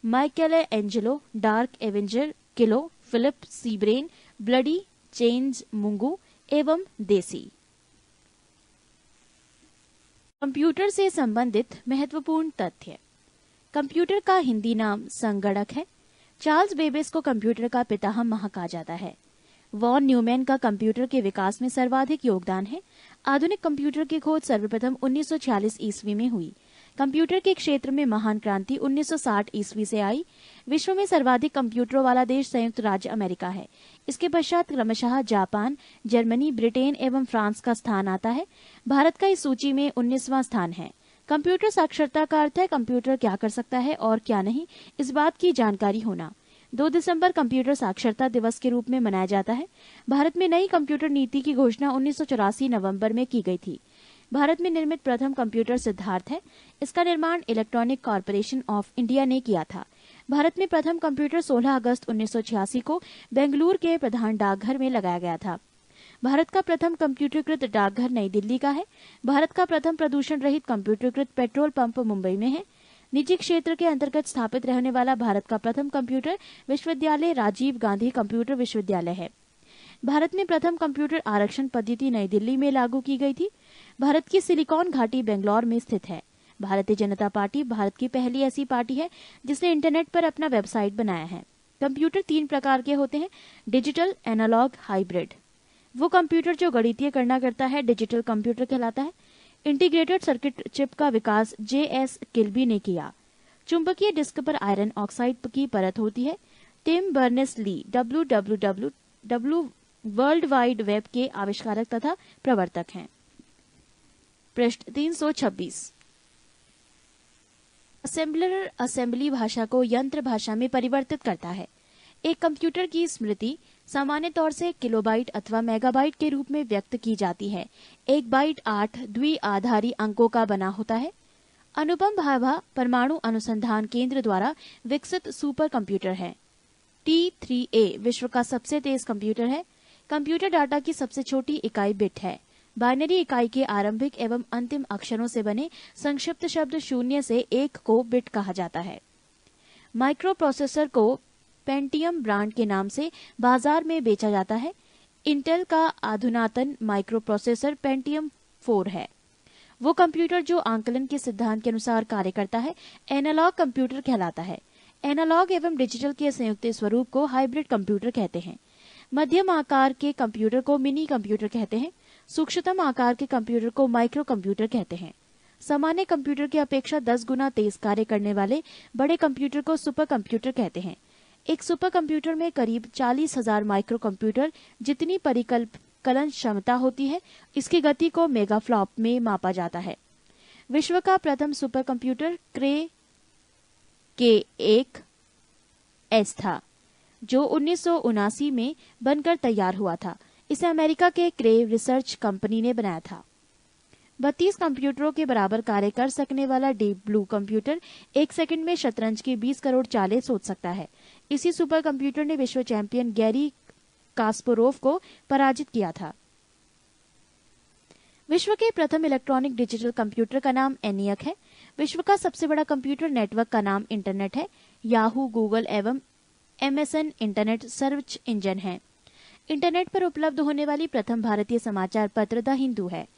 Michelangelo, dark avenger, kilo, Philip सीब्रेन, ब्लडी, चेंज मुंगू एवं देसी। कंप्यूटर से संबंधित महत्वपूर्ण तथ्य। कंप्यूटर का हिंदी नाम संगणक है। चार्ल्स बेबेज को कंप्यूटर का पितामह कहा जाता है। वॉन न्यूमैन का कंप्यूटर के विकास में सर्वाधिक योगदान है। आधुनिक कंप्यूटर की खोज सर्वप्रथम 1946 ईस्वी में हुई। कंप्यूटर के क्षेत्र में महान क्रांति 1960 ईस्वी से आई। विश्व में सर्वाधिक कंप्यूटरों वाला देश संयुक्त राज्य अमेरिका है। इसके पश्चात क्रमशः जापान, जर्मनी, ब्रिटेन एवं फ्रांस का स्थान आता है। भारत का इस सूची में 19वां स्थान है। कंप्यूटर साक्षरता का अर्थ है कंप्यूटर क्या कर सकता है और क्या नहीं, इस बात की जानकारी होना। 2 दिसंबर कंप्यूटर साक्षरता दिवस के रूप में मनाया जाता है। भारत में नई कंप्यूटर नीति की घोषणा 1984 नवंबर में की गई थी। भारत में निर्मित प्रथम कंप्यूटर सिद्धार्थ है। इसका निर्माण इलेक्ट्रॉनिक कॉर्पोरेशन ऑफ इंडिया ने किया था। भारत में प्रथम कंप्यूटर 16 अगस्त 1986 को बेंगलुरु के प्रधान डाकघर में लगाया गया था। भारत का प्रथम कंप्यूटरकृत डाकघर नई दिल्ली का है। भारत का प्रथम प्रदूषण रहित कंप्यूटरकृत पेट्रोल पंप मुंबई में है। निजी क्षेत्र के अंतर्गत स्थापित रहने वाला भारत का प्रथम कंप्यूटर विश्वविद्यालय राजीव गांधी कंप्यूटर विश्वविद्यालय है। भारत में प्रथम कंप्यूटर आरक्षण पद्धति नई दिल्ली में लागू की गई थी। भारत की सिलिकॉन घाटी बेंगलौर में स्थित है। भारतीय जनता पार्टी भारत की पहली ऐसी पार्टी है जिसने इंटरनेट पर अपना वेबसाइट बनाया है। कंप्यूटर 3 प्रकार के होते हैं, डिजिटल, एनालॉग, हाइब्रिड। वो कंप्यूटर जो गणितीय गणना करता है डिजिटल कंप्यूटर कहलाता है। इंटीग्रेटेड सर्किट चिप का विकास J.S. किल्बी ने किया। चुंबकीय डिस्क पर आयरन ऑक्साइड की परत होती है। Tim Berners Lee WWW world wide web के आविष्कारक तथा प्रवर्तक हैं। पृष्ठ 326। असेंबलर असेंबली भाषा को यंत्र भाषा में परिवर्तित करता है। एक कंप्यूटर की स्मृति सामान्य तौर से किलोबाइट अथवा मेगाबाइट के रूप में व्यक्त की जाती है। एक बाइट 8 द्विआधारी अंकों का बना होता है। अनुपम भाभा परमाणु अनुसंधान केंद्र द्वारा विकसित सुपर कंप्यूटर है। T3A विश्व का सबसे तेज कंप्यूटर है। कंप्यूटर डाटा की सबसे छोटी इकाई बिट है। बाइनरी इकाई के आरंभिक एवं अंतिम अक्षरों से बने संक्षिप्त शब्द 0 से 1 को बिट कहा जाता है। माइक्रो प्रोसेसर को पेंटियम ब्रांड के नाम से बाजार में बेचा जाता है। इंटेल का अधुनातन माइक्रो प्रोसेसर पेंटियम 4 है। वो कंप्यूटर जो आंकलन के सिद्धांत के अनुसार कार्य करता है एनालॉग कंप्यूटर कहलाता है। एनालॉग एवं डिजिटल के संयुक्त स्वरूप को हाइब्रिड कंप्यूटर कहते हैं। मध्यम आकार के कंप्यूटर को मिनी कंप्यूटर कहते हैं। सूक्ष्मतम आकार के कंप्यूटर को माइक्रो कंप्यूटर कहते हैं। सामान्य कंप्यूटर की अपेक्षा 10 गुना तेज कार्य करने वाले बड़े कंप्यूटर को सुपर कंप्यूटर कहते हैं। एक सुपर कंप्यूटर में करीब 40,000 माइक्रो कंप्यूटर जितनी परिकलन क्षमता होती है, इसकी गति को मेगाफ्लॉप में मापा जाता है। विश्व का प्रथम सुपर कंप्यूटर क्रे K1S था, जो 1979 में बनकर तैयार हुआ था। इसे अमेरिका के क्रे रिसर्च कंपनी ने बनाया था। 32 कंप्यूटरों के बराबर कार्य कर सकने वाला डीप ब्लू कंप्यूटर 1 सेकंड में शतरंज की 20 करोड़ चालें सोच सकता है। इसी सुपर कंप्यूटर ने विश्व चैंपियन गैरी कास्परोव को पराजित किया था। विश्व के प्रथम इलेक्ट्रॉनिक डिजिटल कंप्यूटर का नाम ENIAC है। विश्व का सबसे बड़ा कंप्यूटर नेटवर्क का नाम इंटरनेट है। याहू, गूगल एवं MSN इंटरनेट सर्च इंजन है। इंटरनेट पर उपलब्ध होने वाली प्रथम भारतीय समाचार पत्र द हिंदू है।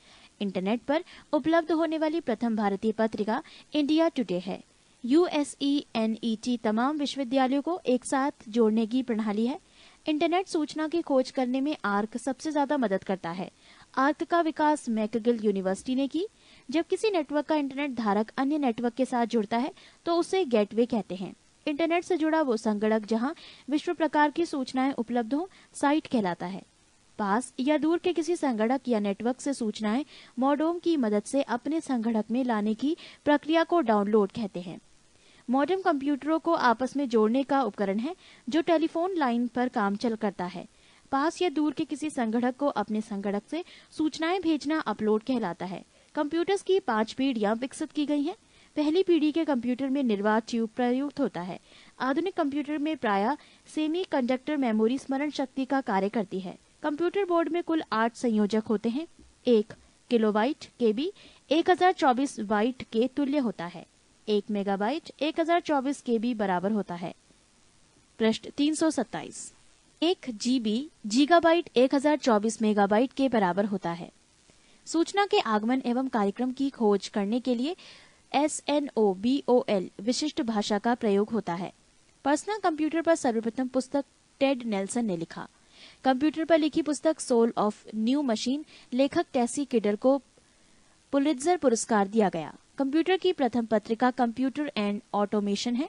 इंटरनेट पर उपलब्ध होने वाली प्रथम भारतीय पत्रिका इंडिया टुडे है। USENET तमाम विश्वविद्यालयों को एक साथ जोड़ने की प्रणाली है। इंटरनेट सूचना की खोज करने में आर्क सबसे ज्यादा मदद करता है। आर्क का विकास मैकगिल यूनिवर्सिटी ने की। जब किसी नेटवर्क का इंटरनेट धारक अन्य नेटवर्क के साथ जुड़ता है तो उसे गेटवे कहते हैं। इंटरनेट से जुड़ा वो संगणक जहां विश्व प्रकार की सूचनाएं उपलब्ध हो साइट कहलाता है। पास या दूर के किसी संगणक या नेटवर्क से सूचनाएं मॉडेम की मदद से अपने संगणक में लाने की प्रक्रिया को डाउनलोड कहते हैं। मॉडेम कंप्यूटरों को आपस में जोड़ने का उपकरण है जो टेलीफोन लाइन पर काम चल करता है। पास या दूर के किसी संगणक को अपने संगणक से सूचनाएं भेजना अपलोड कहलाता है। कंप्यूटर्स की 5 पीढ़ियां विकसित की गई हैं। पहली पीढ़ी के कंप्यूटर में निर्वात ट्यूब प्रयुक्त होता है। आधुनिक कंप्यूटर में प्रायः सेमीकंडक्टर मेमोरी स्मरण शक्ति का कार्य करती है। कंप्यूटर बोर्ड में कुल 8 संयोजक होते हैं। 1 किलोबाइट KB 1024 बाइट के तुल्य होता है। 1 मेगाबाइट 1024 KB बराबर होता है। पृष्ठ 327। 1 GB गीगाबाइट 1024 मेगाबाइट के बराबर होता है। सूचना के आगमन एवं कार्यक्रम की खोज करने के लिए SNOBOL विशिष्ट भाषा का प्रयोग होता है। पर्सनल कंप्यूटर पर सर्वप्रथम पुस्तक टेड नेल्सन ने लिखा। कंप्यूटर पर लिखी पुस्तक सोल ऑफ न्यू मशीन लेखक टेसी किडर को पुलित्जर पुरस्कार दिया गया। कंप्यूटर की प्रथम पत्रिका कंप्यूटर एंड ऑटोमेशन है।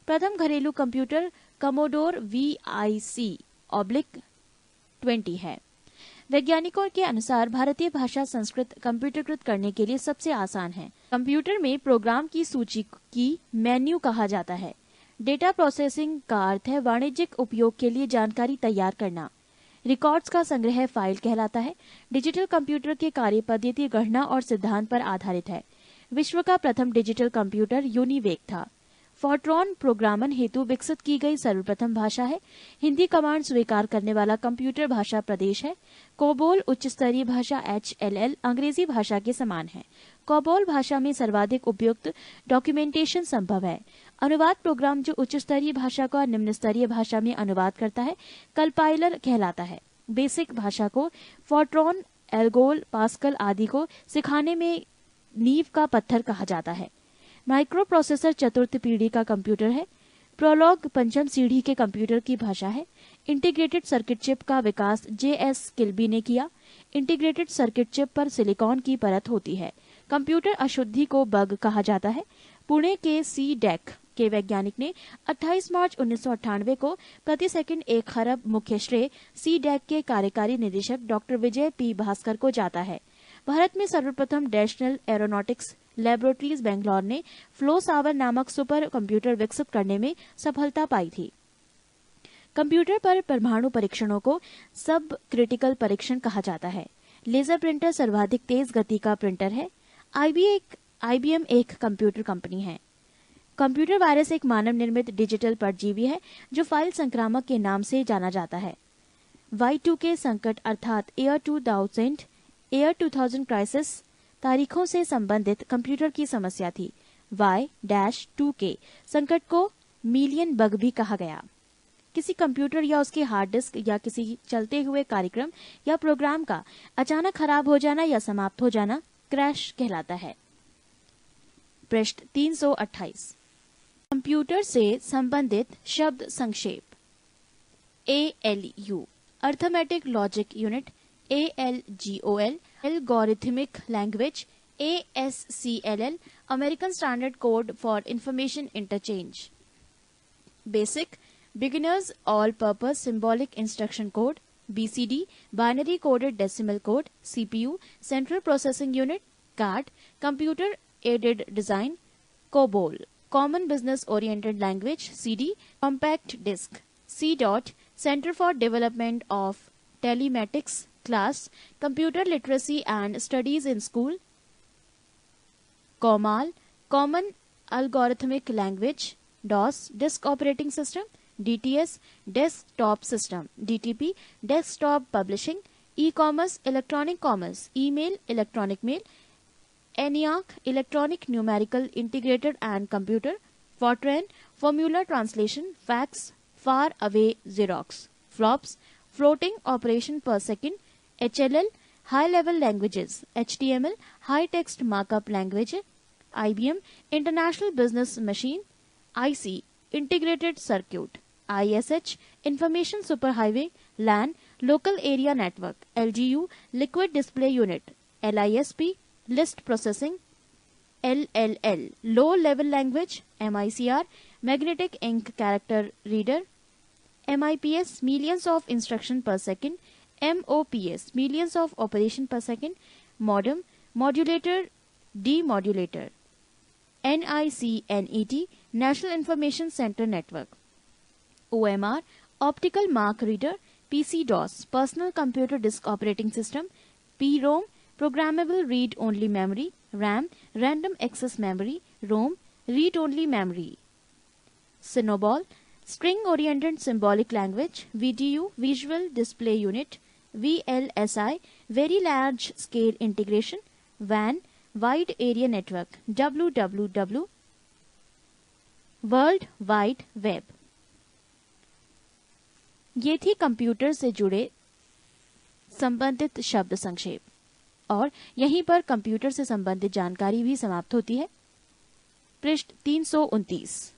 प्रथम घरेलू कंप्यूटर कमोडोर VIC/20 है। वैज्ञानिकों के अनुसार भारतीय भाषा संस्कृत कंप्यूटरकृत करने के लिए सबसे आसान है। कंप्यूटर में प्रोग्राम की सूची की मेन्यू कहा जाता है। डेटा प्रोसेसिंग का अर्थ है वाणिज्यिक उपयोग के लिए जानकारी तैयार करना। रिकॉर्ड्स का संग्रह फाइल कहलाता है। डिजिटल कंप्यूटर के कार्य पद्धति गणना और सिद्धांत पर आधारित है। विश्व का प्रथम डिजिटल कंप्यूटर यूनिवेक था। फोर्ट्रॉन प्रोग्रामन हेतु विकसित की गई सर्वप्रथम भाषा है। हिंदी कमांड स्वीकार करने वाला कंप्यूटर भाषा प्रदेश है। कोबोल उच्च स्तरीय भाषा HLL अंग्रेजी भाषा के समान है। कोबोल भाषा में सर्वाधिक उपयुक्त डॉक्यूमेंटेशन संभव है। अनुवाद प्रोग्राम जो उच्च स्तरीय भाषा का निम्न स्तरीय भाषा में अनुवाद करता है कंपाइलर कहलाता है। बेसिक भाषा को फोर्ट्रॉन, एल्गोल, पास्कल आदि को सिखाने में नींव का पत्थर कहा जाता है। माइक्रो प्रोसेसर चतुर्थ पीढ़ी का कंप्यूटर है। प्रोलॉग पंचम सीढ़ी के कंप्यूटर की भाषा है। इंटीग्रेटेड सर्किट चिप का विकास JS किल्बी ने किया। इंटीग्रेटेड सर्किट चिप पर सिलिकॉन की परत होती है। कंप्यूटर अशुद्धि को बग कहा जाता है। पुणे के CDEC के वैज्ञानिक ने 28 मार्च 1998 को प्रति सेकंड 1 खरब मुख्य श्रेय CDEC के कार्यकारी निदेशक डॉक्टर विजय P भास्कर को जाता है। भारत में सर्वप्रथम नेशनल एरोनॉटिक्स लैबोरेटरीज बेंगलौर ने फ्लो सावर नामक सुपर कंप्यूटर विकसित करने में सफलता पाई थी। कंप्यूटर पर परमाणु परीक्षणों को सब क्रिटिकल परीक्षण कहा जाता है। लेजर प्रिंटर सर्वाधिक तेज गति का प्रिंटर है। IBM एक कंप्यूटर कंपनी है। कंप्यूटर वायरस एक मानव निर्मित डिजिटल परजीवी है जो फाइल संक्रामक के नाम से जाना जाता है। Y2K संकट अर्थात ईयर 2000 क्राइसिस तारीखों से संबंधित कंप्यूटर की समस्या थी। Y-2K संकट को मिलियन बग भी कहा गया। किसी कंप्यूटर या उसके हार्ड डिस्क या किसी चलते हुए कार्यक्रम या प्रोग्राम का अचानक खराब हो जाना या समाप्त हो जाना क्रैश कहलाता है। पृष्ठ 328। कंप्यूटर से संबंधित शब्द संक्षेप। ALU arithmetic logic unit, ALGOL algorithmic language, ASCLL American standard code for information interchange. Basic beginners all purpose symbolic instruction code, BCD binary coded decimal code, CPU central processing unit, CAD computer aided design, COBOL common business oriented language, CD compact disc, CDOT centre for development of telematics class computer literacy and studies in school, COMAL common algorithmic language, DOS disk operating system, DTS desktop system, DTP desktop publishing, e commerce electronic commerce, email electronic mail, ENIAC electronic numerical integrated and computer, FORTRAN formula translation, fax far away Xerox, flops floating operation per second, HLL high level languages, HTML high text markup language, IBM international business machine, IC integrated circuit, ISH information super highway, LAN local area network, LGU liquid display unit, LISP list processing, LLL low level language, MICR magnetic ink character reader, MIPS millions of instruction पर second, MOPS millions of operation per second, modem modulator demodulator, NICNET national information centre network, OMR optical mark reader, PC-DOS personal computer disk operating system, PROM programmable read only memory, RAM random access memory, ROM read only memory, CINOBOL string oriented symbolic language, VDU visual display unit, VLSI very large scale integration, WAN wide area network, WWW world wide web. ये थी computer से जुड़े संबंधित शब्द संक्षेप और यहीं पर कंप्यूटर से संबंधित जानकारी भी समाप्त होती है। पृष्ठ 329।